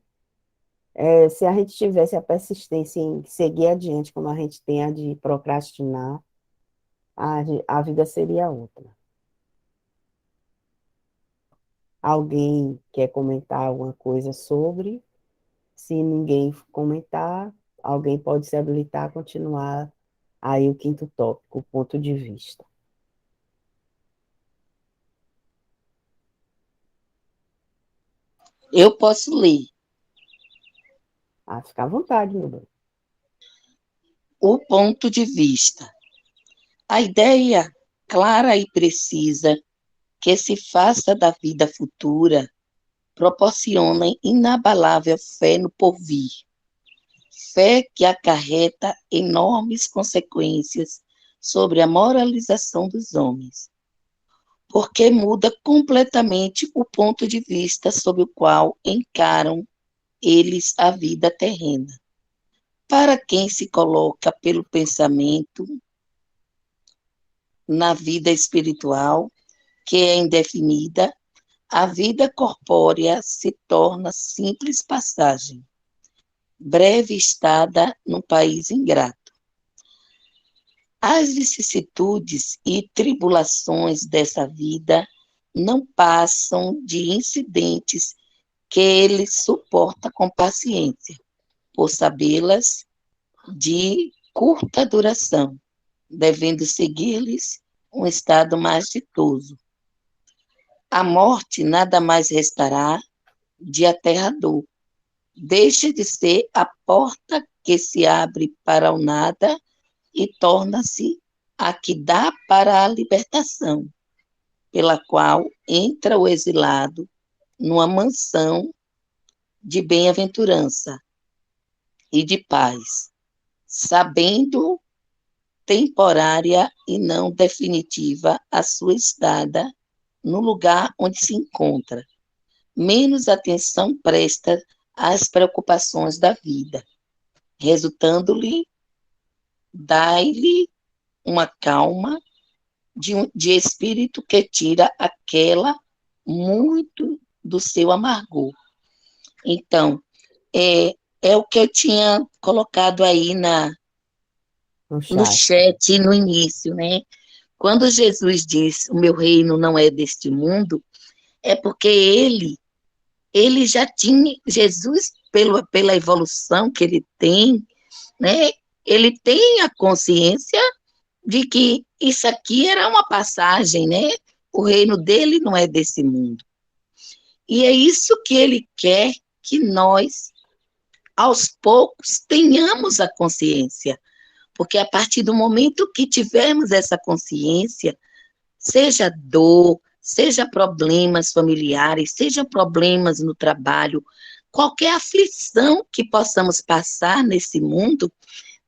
Se a gente tivesse a persistência em seguir adiante, como a gente tem a de procrastinar, a vida seria outra. Alguém quer comentar alguma coisa sobre? Se ninguém comentar, alguém pode se habilitar a continuar aí o quinto tópico, o ponto de vista. Eu posso ler. Fica à vontade, meu bem. O ponto de vista. A ideia clara e precisa que se faça da vida futura proporcionem inabalável fé no porvir, fé que acarreta enormes consequências sobre a moralização dos homens, porque muda completamente o ponto de vista sob o qual encaram eles a vida terrena. Para quem se coloca pelo pensamento na vida espiritual, que é indefinida, a vida corpórea se torna simples passagem, breve estada num país ingrato. As vicissitudes e tribulações dessa vida não passam de incidentes que ele suporta com paciência, por sabê-las de curta duração, devendo seguir-lhes um estado mais ditoso. A morte nada mais restará de aterrador. Deixa de ser a porta que se abre para o nada e torna-se a que dá para a libertação, pela qual entra o exilado numa mansão de bem-aventurança e de paz, sabendo temporária e não definitiva a sua estada no lugar onde se encontra. Menos atenção presta às preocupações da vida, resultando-lhe, dai-lhe uma calma de espírito que tira aquela muito do seu amargor. Então, é o que eu tinha colocado aí no chat no início, né? Quando Jesus diz, o meu reino não é deste mundo, é porque ele já tinha, Jesus, pela evolução que ele tem, né? Ele tem a consciência de que isso aqui era uma passagem, né? O reino dele não é desse mundo. E é isso que ele quer que nós, aos poucos, tenhamos a consciência. Porque a partir do momento que tivermos essa consciência, seja dor, seja problemas familiares, seja problemas no trabalho, qualquer aflição que possamos passar nesse mundo,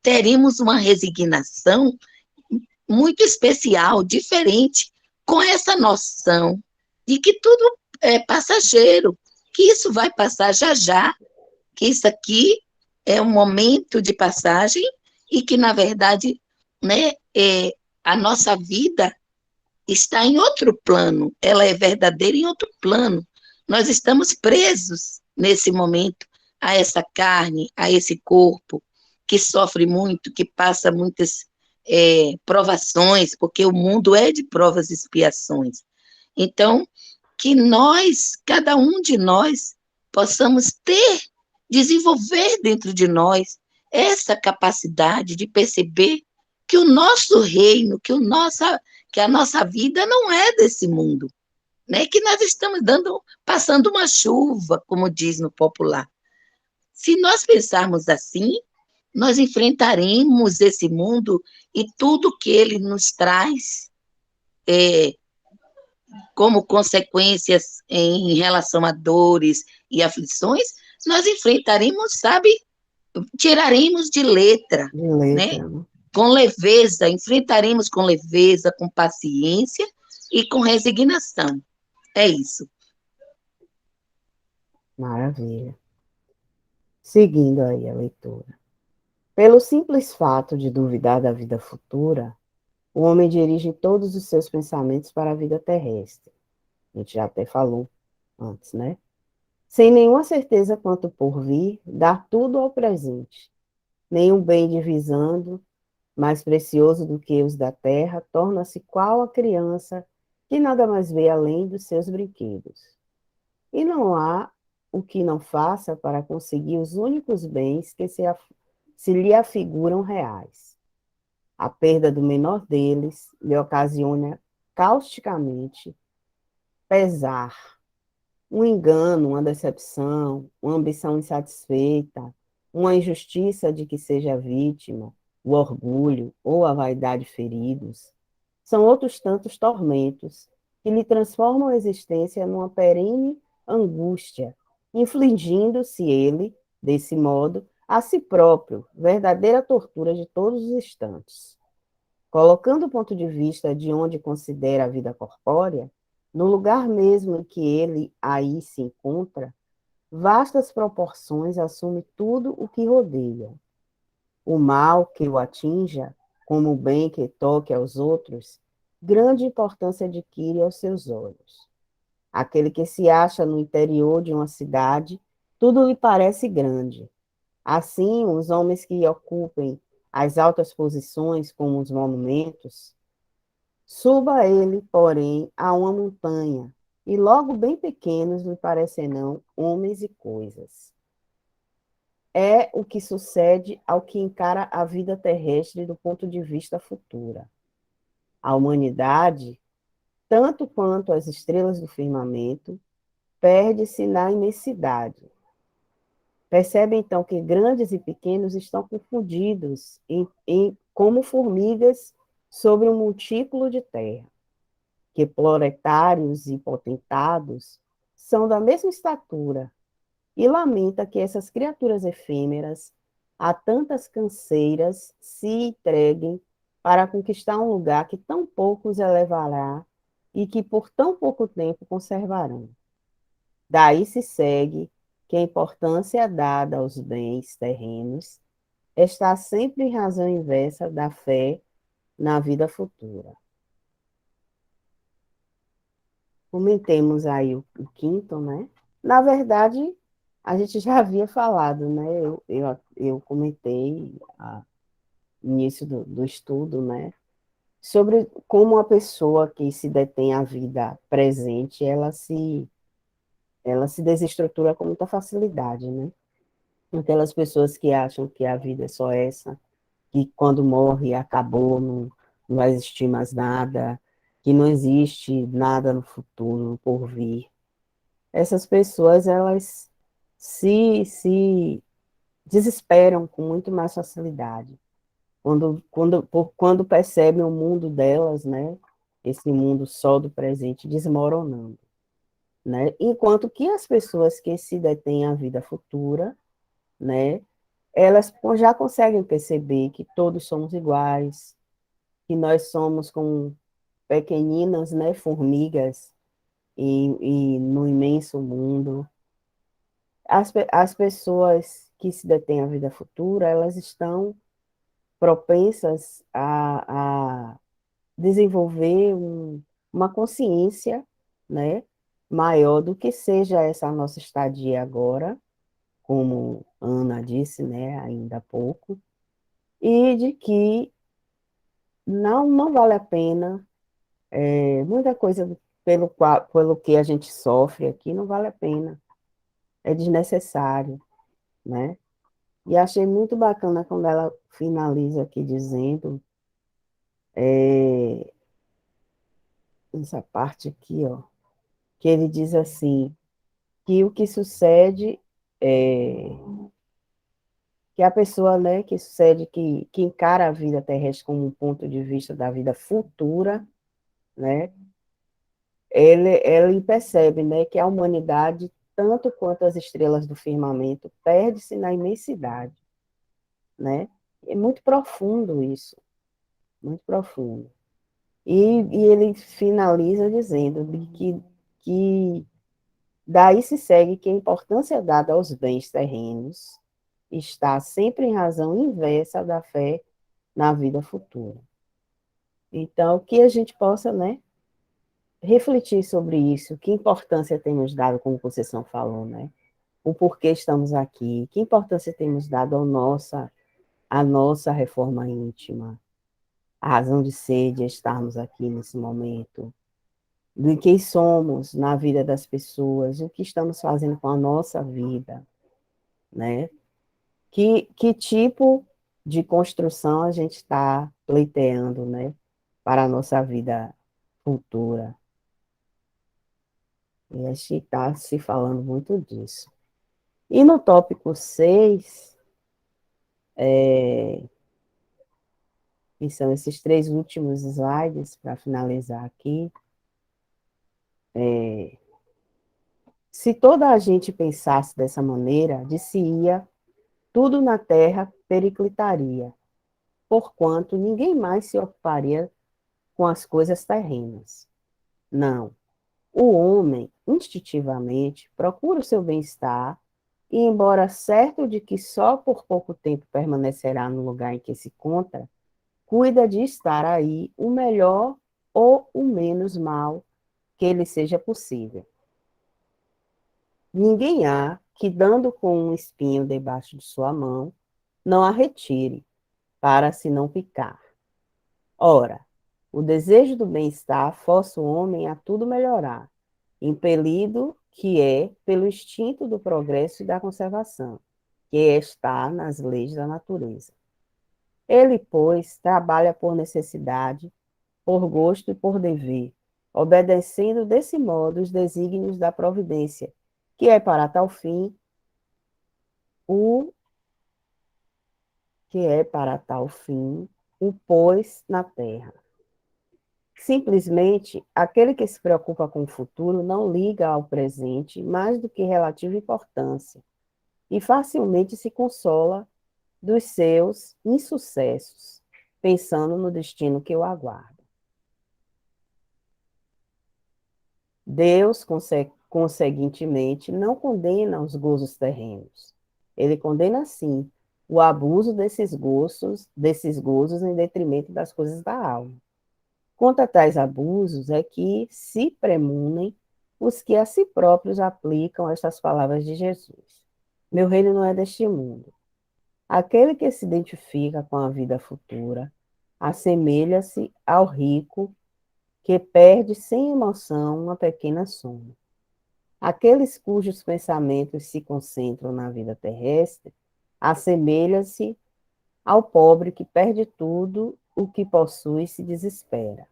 teremos uma resignação muito especial, diferente, com essa noção de que tudo é passageiro, que isso vai passar já já, que isso aqui é um momento de passagem e que, na verdade, né, a nossa vida está em outro plano, ela é verdadeira em outro plano. Nós estamos presos, nesse momento, a essa carne, a esse corpo, que sofre muito, que passa muitas provações, porque o mundo é de provas e expiações. Então, que nós, cada um de nós, possamos desenvolver dentro de nós essa capacidade de perceber que o nosso reino, que a nossa vida não é desse mundo, né? Que nós estamos passando uma chuva, como diz no popular. Se nós pensarmos assim, nós enfrentaremos esse mundo e tudo que ele nos traz como consequências em relação a dores e aflições, nós enfrentaremos, sabe, tiraremos de letra, né? Com leveza, enfrentaremos com leveza, com paciência e com resignação. É isso. Maravilha. Seguindo aí a leitura. Pelo simples fato de duvidar da vida futura, o homem dirige todos os seus pensamentos para a vida terrestre. A gente já até falou antes, né? Sem nenhuma certeza quanto por vir, dar tudo ao presente. Nenhum bem divisando, mais precioso do que os da terra, torna-se qual a criança que nada mais vê além dos seus brinquedos. E não há o que não faça para conseguir os únicos bens que se lhe afiguram reais. A perda do menor deles lhe ocasiona causticamente pesar, um engano, uma decepção, uma ambição insatisfeita, uma injustiça de que seja vítima, o orgulho ou a vaidade feridos, são outros tantos tormentos que lhe transformam a existência numa perene angústia, infligindo-se ele, desse modo, a si próprio, verdadeira tortura de todos os instantes. Colocando o ponto de vista de onde considera a vida corpórea, no lugar mesmo em que ele aí se encontra, vastas proporções assume tudo o que rodeia. O mal que o atinja, como o bem que toque aos outros, grande importância adquire aos seus olhos. Aquele que se acha no interior de uma cidade, tudo lhe parece grande. Assim, os homens que ocupem as altas posições, como os monumentos, suba ele, porém, a uma montanha, e logo bem pequenos lhe parecerão homens e coisas. É o que sucede ao que encara a vida terrestre do ponto de vista futura. A humanidade, tanto quanto as estrelas do firmamento, perde-se na imensidade. Percebe então que grandes e pequenos estão confundidos como formigas sobre um montículo de terra, que proletários e potentados são da mesma estatura, e lamenta que essas criaturas efêmeras, a tantas canseiras, se entreguem para conquistar um lugar que tão pouco os elevará e que por tão pouco tempo conservarão. Daí se segue que a importância dada aos bens terrenos está sempre em razão inversa da fé na vida futura. Comentemos aí o quinto, né? Na verdade, a gente já havia falado, né? Eu comentei no início do estudo, né? Sobre como a pessoa que se detém a vida presente, ela se desestrutura com muita facilidade, né? Aquelas pessoas que acham que a vida é só essa, que quando morre acabou, não vai existir mais nada, que não existe nada no futuro, por vir. Essas pessoas, elas se desesperam com muito mais facilidade. Quando percebem o mundo delas, né, esse mundo só do presente, desmoronando. Né? Enquanto que as pessoas que se detêm a vida futura, né, elas já conseguem perceber que todos somos iguais, que nós somos como pequeninas, né, formigas e no imenso mundo. As pessoas que se detêm a vida futura, elas estão propensas a desenvolver uma consciência, né, maior do que seja essa nossa estadia agora, como Ana disse, né, ainda há pouco, e de que não vale a pena, muita coisa pelo que a gente sofre aqui não vale a pena, é desnecessário, né? E achei muito bacana quando ela finaliza aqui dizendo, é, essa parte aqui, ó, que ele diz assim, que o que sucede é que a pessoa, né, que sucede, que encara a vida terrestre como um ponto de vista da vida futura, né, ele percebe, né, que a humanidade, tanto quanto as estrelas do firmamento, perde-se na imensidade, né? É muito profundo isso, muito profundo. E ele finaliza dizendo que daí se segue que a importância dada aos bens terrenos está sempre em razão inversa da fé na vida futura. Então, que a gente possa, né, refletir sobre isso, que importância temos dado, como Conceição falou, né? O porquê estamos aqui, que importância temos dado à nossa reforma íntima, a razão de ser, de estarmos aqui nesse momento, de quem somos na vida das pessoas, o que estamos fazendo com a nossa vida, né? Que tipo de construção a gente está pleiteando, né, para a nossa vida futura. E a gente está se falando muito disso. E no tópico 6, que são esses 3 últimos slides, para finalizar aqui, Se toda a gente pensasse dessa maneira, dir-se-ia, tudo na terra periclitaria, porquanto ninguém mais se ocuparia com as coisas terrenas. Não. O homem, instintivamente, procura o seu bem-estar e, embora certo de que só por pouco tempo permanecerá no lugar em que se encontra, cuida de estar aí o melhor ou o menos mal que lhe seja possível. Ninguém há que, dando com um espinho debaixo de sua mão, não a retire, para se não picar. Ora, o desejo do bem-estar força o homem a tudo melhorar, impelido que é pelo instinto do progresso e da conservação, que está nas leis da natureza. Ele, pois, trabalha por necessidade, por gosto e por dever, obedecendo desse modo os desígnios da providência, que é para tal fim o pôs na terra. Simplesmente, aquele que se preocupa com o futuro não liga ao presente mais do que relativa importância e facilmente se consola dos seus insucessos, pensando no destino que o aguarda. Deus, conseguintemente, não condena os gozos terrenos. Ele condena, sim, o abuso desses gozos em detrimento das coisas da alma. Contra tais abusos é que se premunem os que a si próprios aplicam estas palavras de Jesus. Meu reino não é deste mundo. Aquele que se identifica com a vida futura assemelha-se ao rico que perde sem emoção uma pequena soma. Aqueles cujos pensamentos se concentram na vida terrestre assemelha-se ao pobre que perde tudo o que possui e se desespera.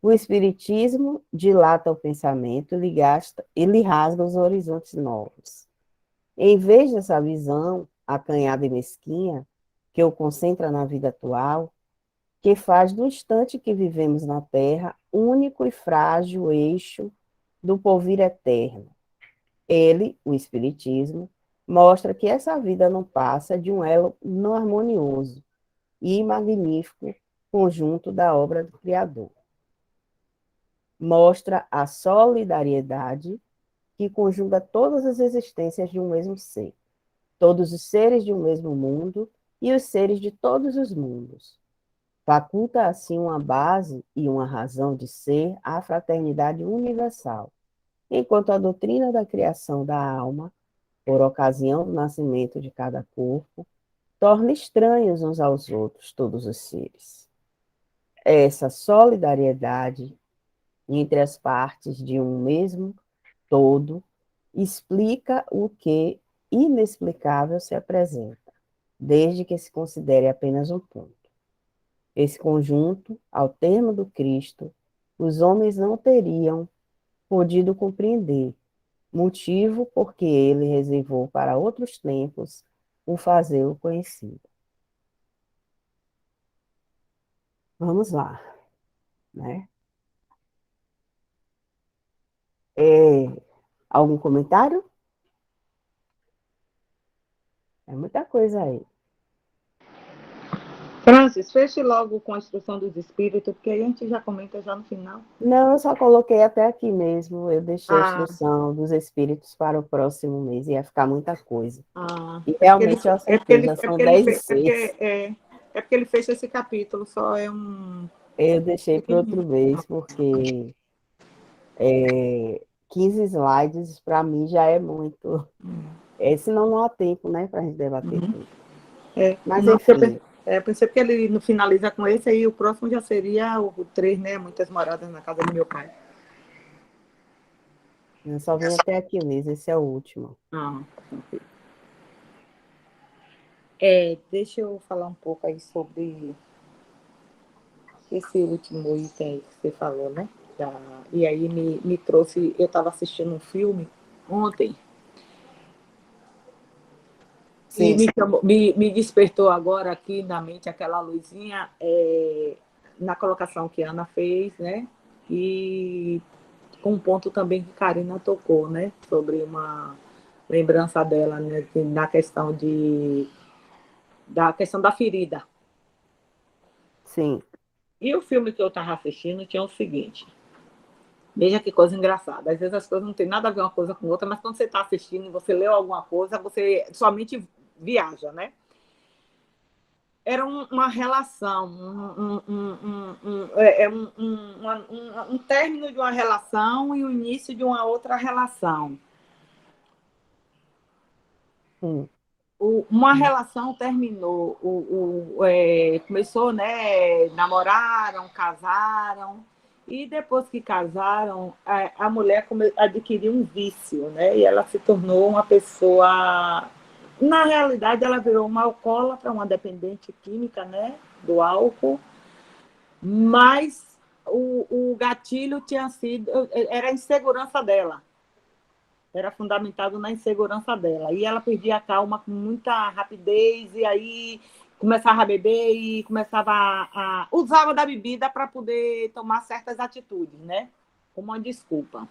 O espiritismo dilata o pensamento e lhe rasga os horizontes novos. Em vez dessa visão acanhada e mesquinha, que o concentra na vida atual, que faz do instante que vivemos na Terra único e frágil eixo do porvir eterno. Ele, o espiritismo, mostra que essa vida não passa de um elo não harmonioso e magnífico conjunto da obra do Criador. Mostra a solidariedade que conjuga todas as existências de um mesmo ser, todos os seres de um mesmo mundo e os seres de todos os mundos. Faculta assim uma base e uma razão de ser à fraternidade universal, enquanto a doutrina da criação da alma, por ocasião do nascimento de cada corpo, torna estranhos uns aos outros todos os seres. Essa solidariedade entre as partes de um mesmo todo explica o que inexplicável se apresenta, desde que se considere apenas um ponto. Esse conjunto, ao termo do Cristo, os homens não teriam podido compreender, motivo porque ele reservou para outros tempos o fazê-lo conhecido. Vamos lá, né? Algum comentário? É muita coisa aí. Francis, feche logo com a instrução dos espíritos, porque aí a gente já comenta já no final. Não, eu só coloquei até aqui mesmo, eu deixei a instrução dos espíritos para o próximo mês, ia ficar muita coisa. E realmente eu acertei, já são 10 e 6. É porque ele fecha esse capítulo, só é um... Eu deixei para outro mês, porque 15 slides para mim já é muito. Senão não há tempo, né, para a gente debater tudo. Mas, não, enfim. Eu pensei que ele não finaliza com esse, aí o próximo já seria o 3, né? Muitas moradas na casa do meu pai. Eu só vim até aqui mesmo, esse é o último. Deixa eu falar um pouco aí sobre esse último item aí que você falou, né? E aí me trouxe... Eu estava assistindo um filme ontem, sim, e me despertou agora aqui na mente aquela luzinha na colocação que a Ana fez, né? E com um ponto também que Karina tocou, né? Sobre uma lembrança dela, né? Na questão da ferida. Sim. E o filme que eu estava assistindo tinha o seguinte. Veja que coisa engraçada. Às vezes as coisas não têm nada a ver uma coisa com outra, mas quando você está assistindo e você leu alguma coisa, você somente viaja, né? Era uma relação, um término de uma relação e o início de uma outra relação. Uma relação terminou, começou, né? Namoraram, casaram, e depois que casaram, a mulher adquiriu um vício, né? E ela se tornou uma pessoa. Na realidade, ela virou uma alcoólatra, uma dependente química, né? Do álcool, mas o gatilho tinha sido. Era a insegurança dela. Era fundamentado na insegurança dela. E ela perdia a calma com muita rapidez, e aí começava a beber e começava usava da bebida para poder tomar certas atitudes, né? Como uma desculpa.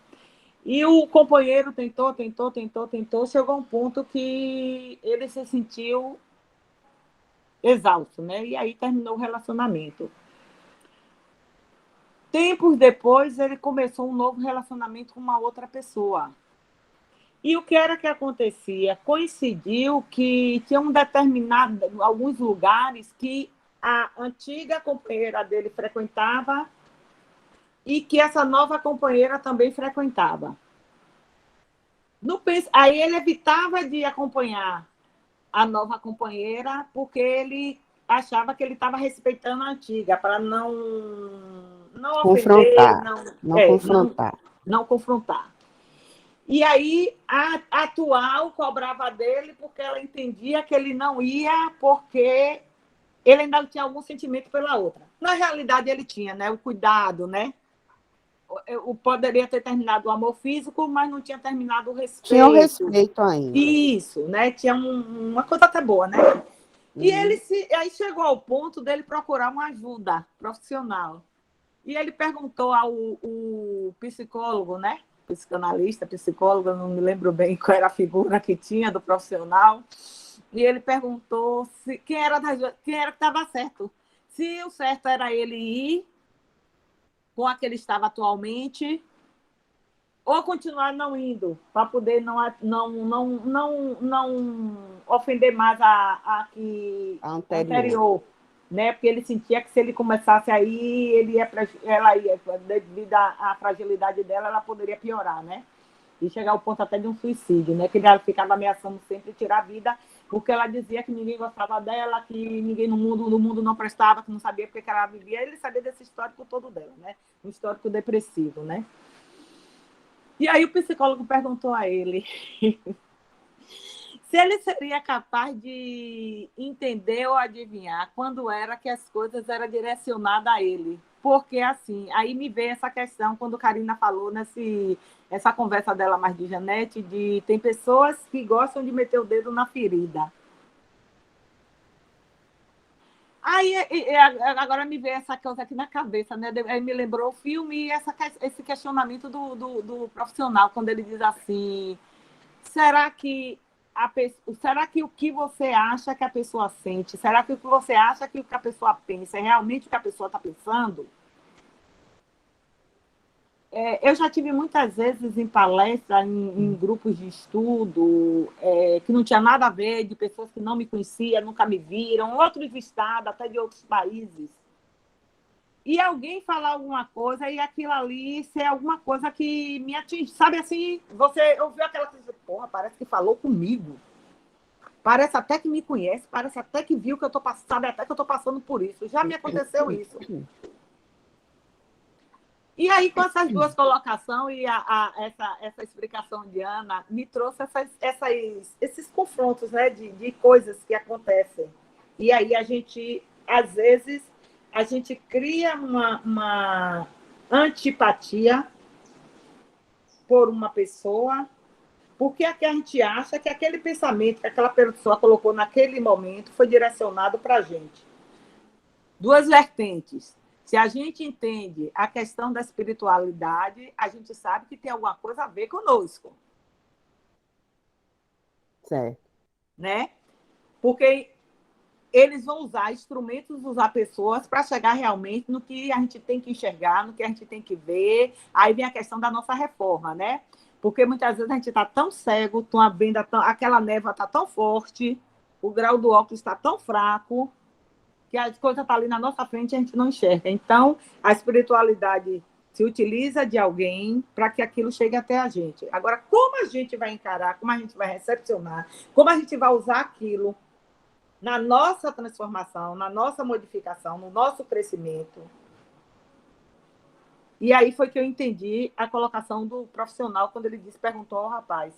E o companheiro tentou, chegou a um ponto que ele se sentiu exausto, né? E aí terminou o relacionamento. Tempos depois, ele começou um novo relacionamento com uma outra pessoa. E o que era que acontecia? Coincidiu que tinha alguns lugares que a antiga companheira dele frequentava e que essa nova companheira também frequentava. Aí ele evitava de acompanhar a nova companheira porque ele achava que ele estava respeitando a antiga, para não confrontar, ofender, não confrontar. Não confrontar. E aí a atual cobrava dele porque ela entendia que ele não ia porque ele ainda tinha algum sentimento pela outra. Na realidade, ele tinha, né? O cuidado, né? Poderia ter terminado o amor físico, mas não tinha terminado o respeito. Tinha o respeito ainda. Isso, né? Tinha uma coisa até boa, né? E aí chegou ao ponto dele procurar uma ajuda profissional. E ele perguntou ao psicólogo, né? Psicanalista, psicólogo, não me lembro bem qual era a figura que tinha do profissional. E ele perguntou quem era que estava certo. Se o certo era ele ir com a que ele estava atualmente, ou continuar não indo, para poder não ofender mais a anterior, né? Porque ele sentia que se ele começasse aí, ela ia, devido à fragilidade dela, ela poderia piorar, né? E chegar ao ponto até de um suicídio, né? Que ele ficava ameaçando sempre tirar a vida, porque ela dizia que ninguém gostava dela, que ninguém no mundo não prestava, que não sabia porque que ela vivia. Ele sabia desse histórico todo dela, né? Um histórico depressivo, né? E aí o psicólogo perguntou a ele se ele seria capaz de entender ou adivinhar quando era que as coisas eram direcionadas a ele. Porque, assim, aí me veio essa questão, quando Karina falou essa conversa dela mais de Janete, tem pessoas que gostam de meter o dedo na ferida. Aí, agora me veio essa coisa aqui na cabeça, né? Aí me lembrou o filme e esse questionamento do profissional, quando ele diz assim, será que o que você acha que a pessoa sente? Será que o que você acha que o que a pessoa pensa é realmente o que a pessoa está pensando? Eu já tive muitas vezes em palestras, em grupos de estudo, que não tinha nada a ver, de pessoas que não me conheciam, nunca me viram, outros estados, até de outros países. E alguém falar alguma coisa e aquilo ali ser alguma coisa que me atinge. Sabe assim, você ouviu aquela coisa, porra, parece que falou comigo. Parece até que me conhece, parece até que viu que eu estou passando, sabe até que eu estou passando por isso. Já me aconteceu isso. E aí, com essas duas colocações e essa explicação de Ana, me trouxe esses confrontos, né, de coisas que acontecem. E aí a gente, às vezes, cria uma antipatia por uma pessoa, porque a gente acha que aquele pensamento que aquela pessoa colocou naquele momento foi direcionado para a gente. Duas vertentes. Se a gente entende a questão da espiritualidade, a gente sabe que tem alguma coisa a ver conosco. Certo. Né? Porque eles vão usar instrumentos, usar pessoas para chegar realmente no que a gente tem que enxergar, no que a gente tem que ver. Aí vem a questão da nossa reforma, né? Porque muitas vezes a gente está tão cego, aquela névoa está tão forte, o grau do óculos está tão fraco, que as coisas estão ali na nossa frente e a gente não enxerga. Então, a espiritualidade se utiliza de alguém para que aquilo chegue até a gente. Agora, como a gente vai encarar, como a gente vai recepcionar, como a gente vai usar aquilo na nossa transformação, na nossa modificação, no nosso crescimento. E aí foi que eu entendi a colocação do profissional quando ele perguntou ao rapaz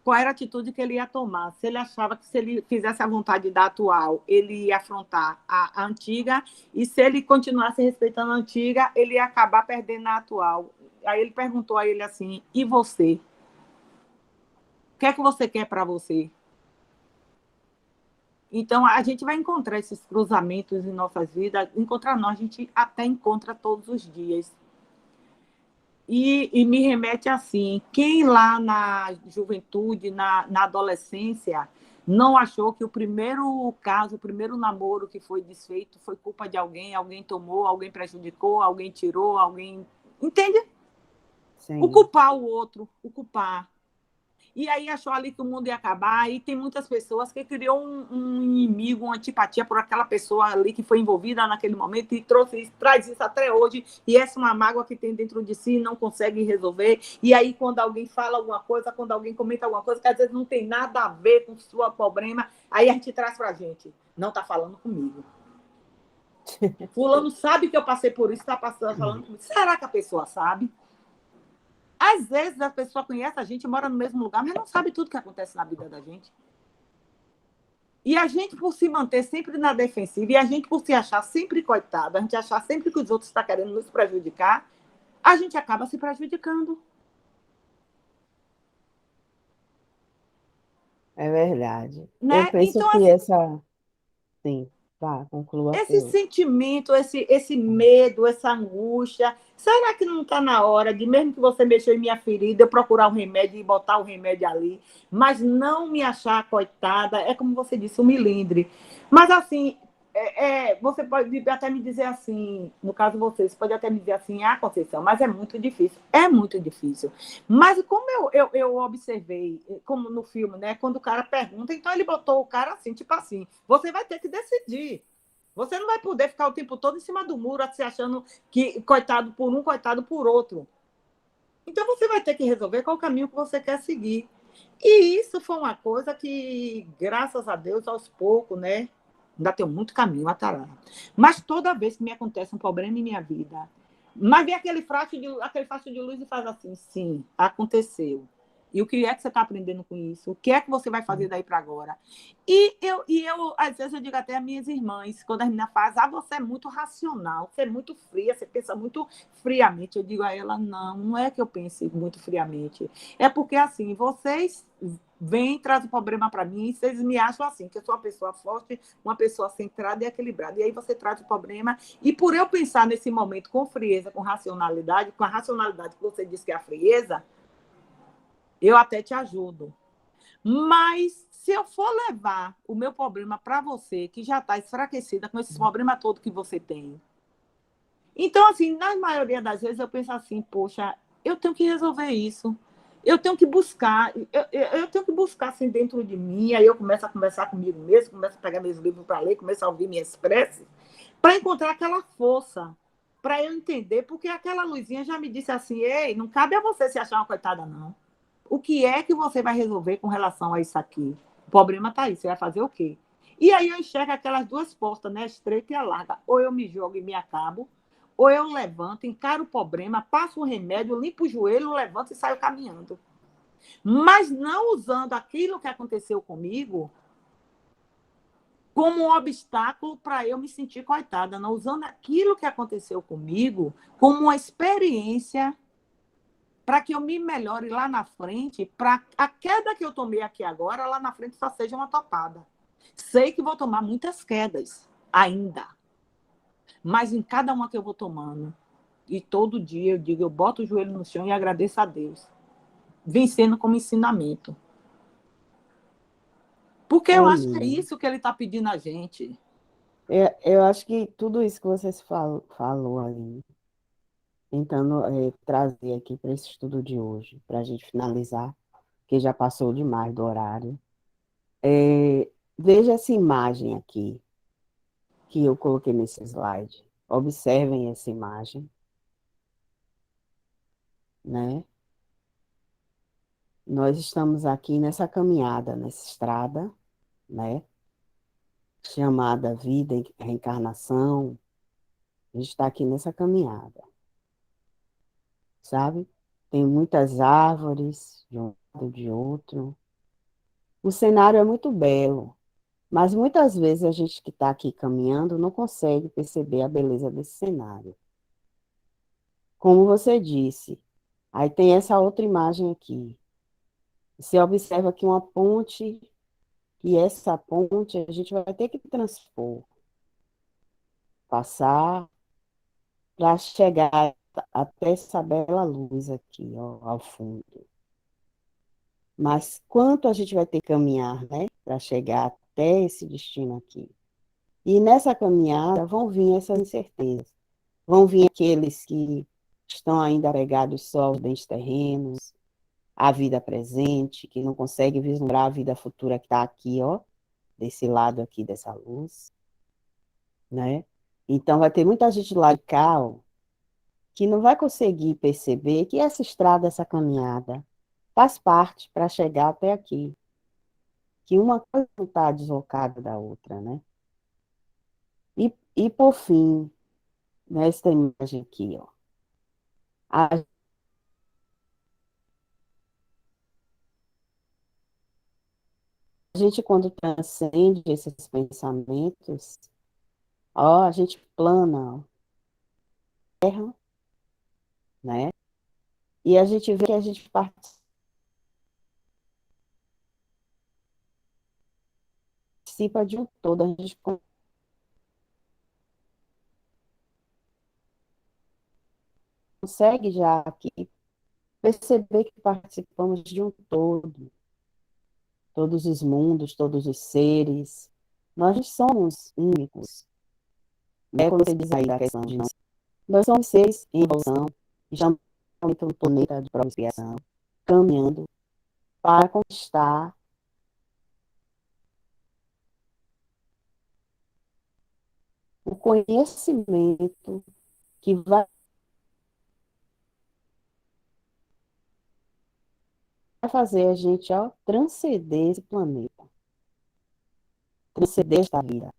qual era a atitude que ele ia tomar. Se ele achava que se ele fizesse a vontade da atual, ele ia afrontar a antiga, e se ele continuasse respeitando a antiga, ele ia acabar perdendo a atual. Aí ele perguntou a ele assim, e você? O que é que você quer para você? Então, a gente vai encontrar esses cruzamentos em nossas vidas, encontrar nós, a gente até encontra todos os dias. E me remete assim, quem lá na juventude, na adolescência, não achou que o primeiro caso, o primeiro namoro que foi desfeito foi culpa de alguém tomou, alguém prejudicou, alguém tirou, alguém... Entende? Sim. O culpar o outro, o culpar. E aí achou ali que o mundo ia acabar, e tem muitas pessoas que criou um inimigo, uma antipatia por aquela pessoa ali que foi envolvida naquele momento e traz isso até hoje, e essa é uma mágoa que tem dentro de si e não consegue resolver. E aí quando alguém fala alguma coisa, quando alguém comenta alguma coisa, que às vezes não tem nada a ver com o seu problema, aí a gente traz pra gente, não tá falando comigo. Fulano sabe que eu passei por isso, tá falando comigo. Será que a pessoa sabe? Às vezes a pessoa conhece a gente, mora no mesmo lugar, mas não sabe tudo que acontece na vida da gente. E a gente, por se manter sempre na defensiva, e a gente, por se achar sempre coitada, a gente achar sempre que os outros estão querendo nos prejudicar, a gente acaba se prejudicando. É verdade. Né? Eu penso então, que assim, essa... Sim, tá, conclua esse seu. sentimento, esse medo, essa angústia, será que não está na hora de, mesmo que você mexeu em minha ferida, eu procurar um remédio e botar o remédio ali, mas não me achar coitada? É como você disse, um milindre. Mas, assim, você pode até me dizer assim, no caso você pode até me dizer assim, Conceição, mas é muito difícil. É muito difícil. Mas como eu observei, como no filme, né, quando o cara pergunta, então ele botou o cara assim, tipo assim, você vai ter que decidir. Você não vai poder ficar o tempo todo em cima do muro, se achando que coitado por um, coitado por outro. Então você vai ter que resolver qual o caminho que você quer seguir. E isso foi uma coisa que, graças a Deus, aos poucos, né? Ainda tenho muito caminho a tarar. Mas toda vez que me acontece um problema em minha vida, mas vem aquele facho de luz e faz assim, sim, aconteceu. E o que é que você está aprendendo com isso? O que é que você vai fazer daí para agora? E eu, às vezes, eu digo até às minhas irmãs, quando a menina faz, você é muito racional, você é muito fria, você pensa muito friamente. Eu digo a ela, não é que eu pense muito friamente. É porque, assim, vocês vêm, trazem problema para mim, vocês me acham assim, que eu sou uma pessoa forte, uma pessoa centrada e equilibrada. E aí você traz o problema, e por eu pensar nesse momento com frieza, com racionalidade, com a racionalidade que você disse que é a frieza, eu até te ajudo. Mas se eu for levar o meu problema para você, que já está enfraquecida com esse problema todo que você tem, então, assim, na maioria das vezes eu penso assim, poxa, eu tenho que resolver isso. Eu tenho que buscar, eu tenho que buscar assim dentro de mim, aí eu começo a conversar comigo mesmo, começo a pegar meus livros para ler, começo a ouvir minhas preces, para encontrar aquela força, para eu entender, porque aquela luzinha já me disse assim, ei, não cabe a você se achar uma coitada, não. O que é que você vai resolver com relação a isso aqui? O problema está aí, você vai fazer o quê? E aí eu enxergo aquelas duas portas, né, a estreita e a larga. Ou eu me jogo e me acabo, ou eu levanto, encaro o problema, passo um remédio, limpo o joelho, levanto e saio caminhando. Mas não usando aquilo que aconteceu comigo como um obstáculo para eu me sentir coitada, não usando aquilo que aconteceu comigo como uma experiência para que eu me melhore lá na frente, para a queda que eu tomei aqui agora, lá na frente só seja uma topada. Sei que vou tomar muitas quedas. ainda. Mas em cada uma que eu vou tomando, e todo dia eu digo, eu boto o joelho no chão e agradeço a Deus. Vencendo como ensinamento. Porque eu acho que é isso que ele está pedindo a gente. Eu acho que tudo isso que vocês falou aí, tentando trazer aqui para esse estudo de hoje, para a gente finalizar, que já passou demais do horário. Veja essa imagem aqui, que eu coloquei nesse slide. Observem essa imagem, né? Nós estamos aqui nessa caminhada, nessa estrada, né? Chamada vida e reencarnação. A gente está aqui nessa caminhada, sabe? Tem muitas árvores, de um lado e de outro. O cenário é muito belo, mas muitas vezes a gente que está aqui caminhando não consegue perceber a beleza desse cenário. Como você disse, aí tem essa outra imagem aqui. Você observa aqui uma ponte, e essa ponte a gente vai ter que transpor, passar para chegar até essa bela luz aqui, ó, ao fundo. Mas quanto a gente vai ter que caminhar, né, para chegar até esse destino aqui? E nessa caminhada vão vir essas incertezas. Vão vir aqueles que estão ainda apegados só aos bens terrenos, à vida presente, que não conseguem vislumbrar a vida futura que está aqui, ó, desse lado aqui dessa luz, né? Então vai ter muita gente lá de cá, ó, que não vai conseguir perceber que essa estrada, essa caminhada, faz parte para chegar até aqui. Que uma coisa não está deslocada da outra, né? E por fim, nesta imagem aqui, ó, a gente, quando transcende esses pensamentos, ó, a gente plana, ó, terra, né? E a gente vê que a gente participa de um todo, a gente consegue já aqui perceber que participamos de um todo, todos os mundos, todos os seres, nós somos únicos, né? Quando você diz aí da questão de nós somos seres em evolução, estamos no planeta de procriação, caminhando para conquistar o conhecimento que vai fazer a gente, ó, transcender esse planeta, transcender esta vida.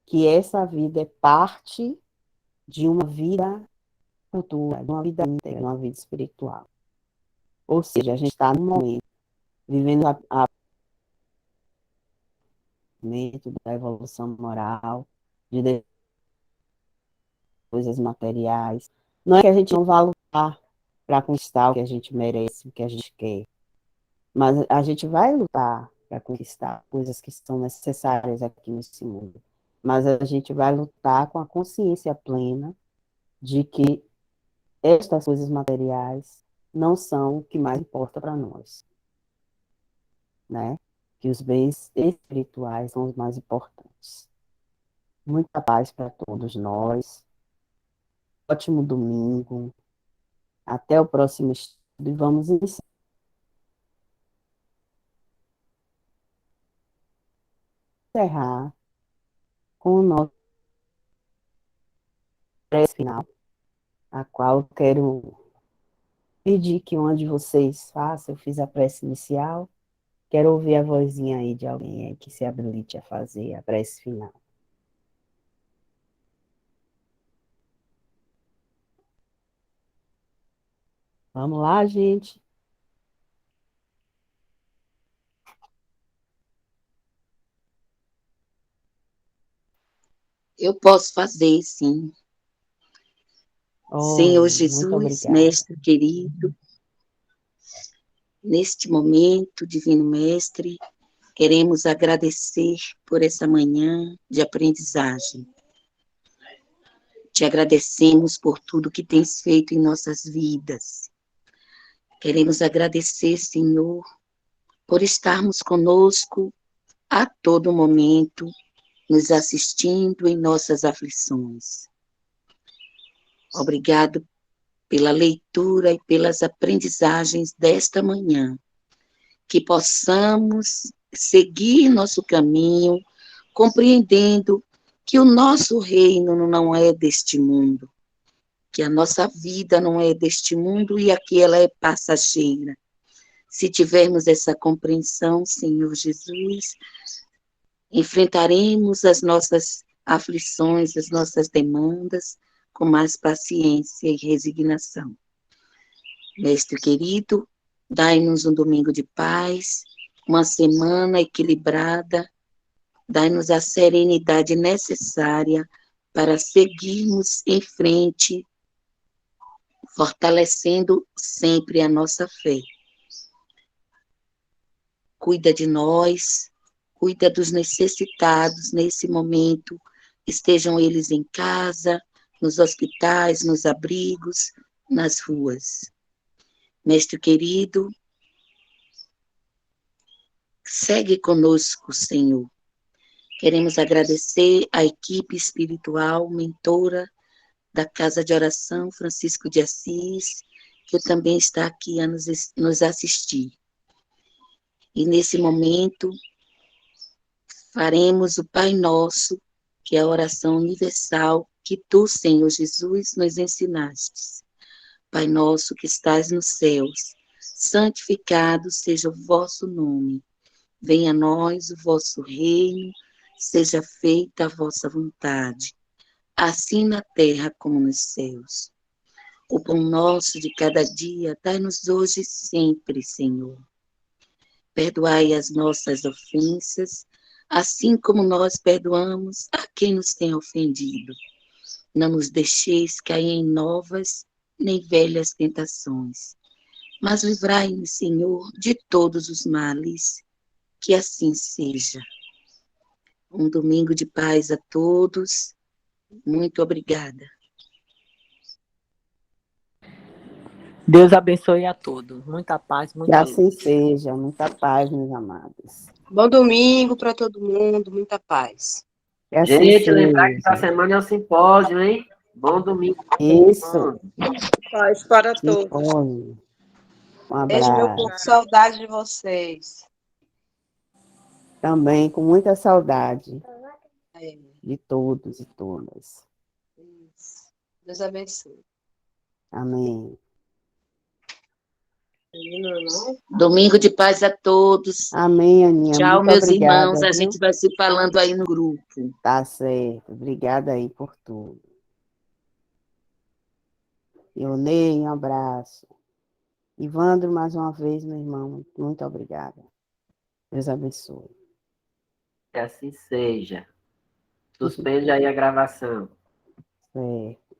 Que essa vida é parte de uma vida futura, de uma vida íntegra, de uma vida espiritual. Ou seja, a gente está no momento, vivendo a momento da evolução moral, de coisas materiais. Não é que a gente não vá lutar para conquistar o que a gente merece, o que a gente quer, mas a gente vai lutar para conquistar coisas que são necessárias aqui nesse mundo. Mas a gente vai lutar com a consciência plena de que estas coisas materiais não são o que mais importa para nós, né? Que os bens espirituais são os mais importantes. Muita paz para todos nós. Ótimo domingo. Até o próximo estudo e vamos encerrar com o nosso prece final, a qual eu quero pedir que uma de vocês faça. Eu fiz a prece inicial, quero ouvir a vozinha aí de alguém aí que se habilite a fazer a prece final. Vamos lá, gente. Eu posso fazer, sim. Senhor Muito Jesus, obrigada. Mestre querido, neste momento, Divino Mestre, queremos agradecer por essa manhã de aprendizagem. Te agradecemos por tudo que tens feito em nossas vidas. Queremos agradecer, Senhor, por estarmos conosco a todo momento, nos assistindo em nossas aflições. Obrigado pela leitura e pelas aprendizagens desta manhã, que possamos seguir nosso caminho, compreendendo que o nosso reino não é deste mundo, que a nossa vida não é deste mundo e aqui ela é passageira. Se tivermos essa compreensão, Senhor Jesus, enfrentaremos as nossas aflições, as nossas demandas com mais paciência e resignação. Mestre querido, dai-nos um domingo de paz, uma semana equilibrada, dai-nos a serenidade necessária para seguirmos em frente, fortalecendo sempre a nossa fé. Cuida de nós, cuida dos necessitados nesse momento, estejam eles em casa, nos hospitais, nos abrigos, nas ruas. Mestre querido, segue conosco, Senhor. Queremos agradecer à equipe espiritual, mentora da Casa de Oração Francisco de Assis, que também está aqui a nos assistir. E nesse momento, faremos o Pai Nosso, que é a oração universal que tu, Senhor Jesus, nos ensinaste. Pai nosso que estás nos céus, santificado seja o vosso nome. Venha a nós o vosso reino, seja feita a vossa vontade, assim na terra como nos céus. O pão nosso de cada dia, dai-nos hoje e sempre, Senhor. Perdoai as nossas ofensas, assim como nós perdoamos a quem nos tem ofendido. Não nos deixeis cair em novas nem velhas tentações, mas livrai-nos, Senhor, de todos os males, que assim seja. Um domingo de paz a todos, muito obrigada. Deus abençoe a todos. Muita paz, Que muita luz. assim seja. Muita paz, meus amados. Bom domingo para todo mundo, muita paz. Que assim Gente, lembrar que essa seja. semana é o simpósio, hein? Bom domingo. Isso. Paz para Que todos. pode. Um Beijo, meu abraço. povo, saudade de vocês. Também com muita saudade É, de todos e todas. isso. Deus abençoe. Amém. Domingo de paz a todos. Amém, Aninha. Tchau, Muito meus obrigada, irmãos. A viu? gente vai se falando aí no grupo. Tá certo. Obrigada aí por tudo. Ionei, um abraço. Ivandro, mais uma vez, meu irmão, muito obrigada. Deus abençoe. Que assim seja. Suspende aí a gravação. Certo.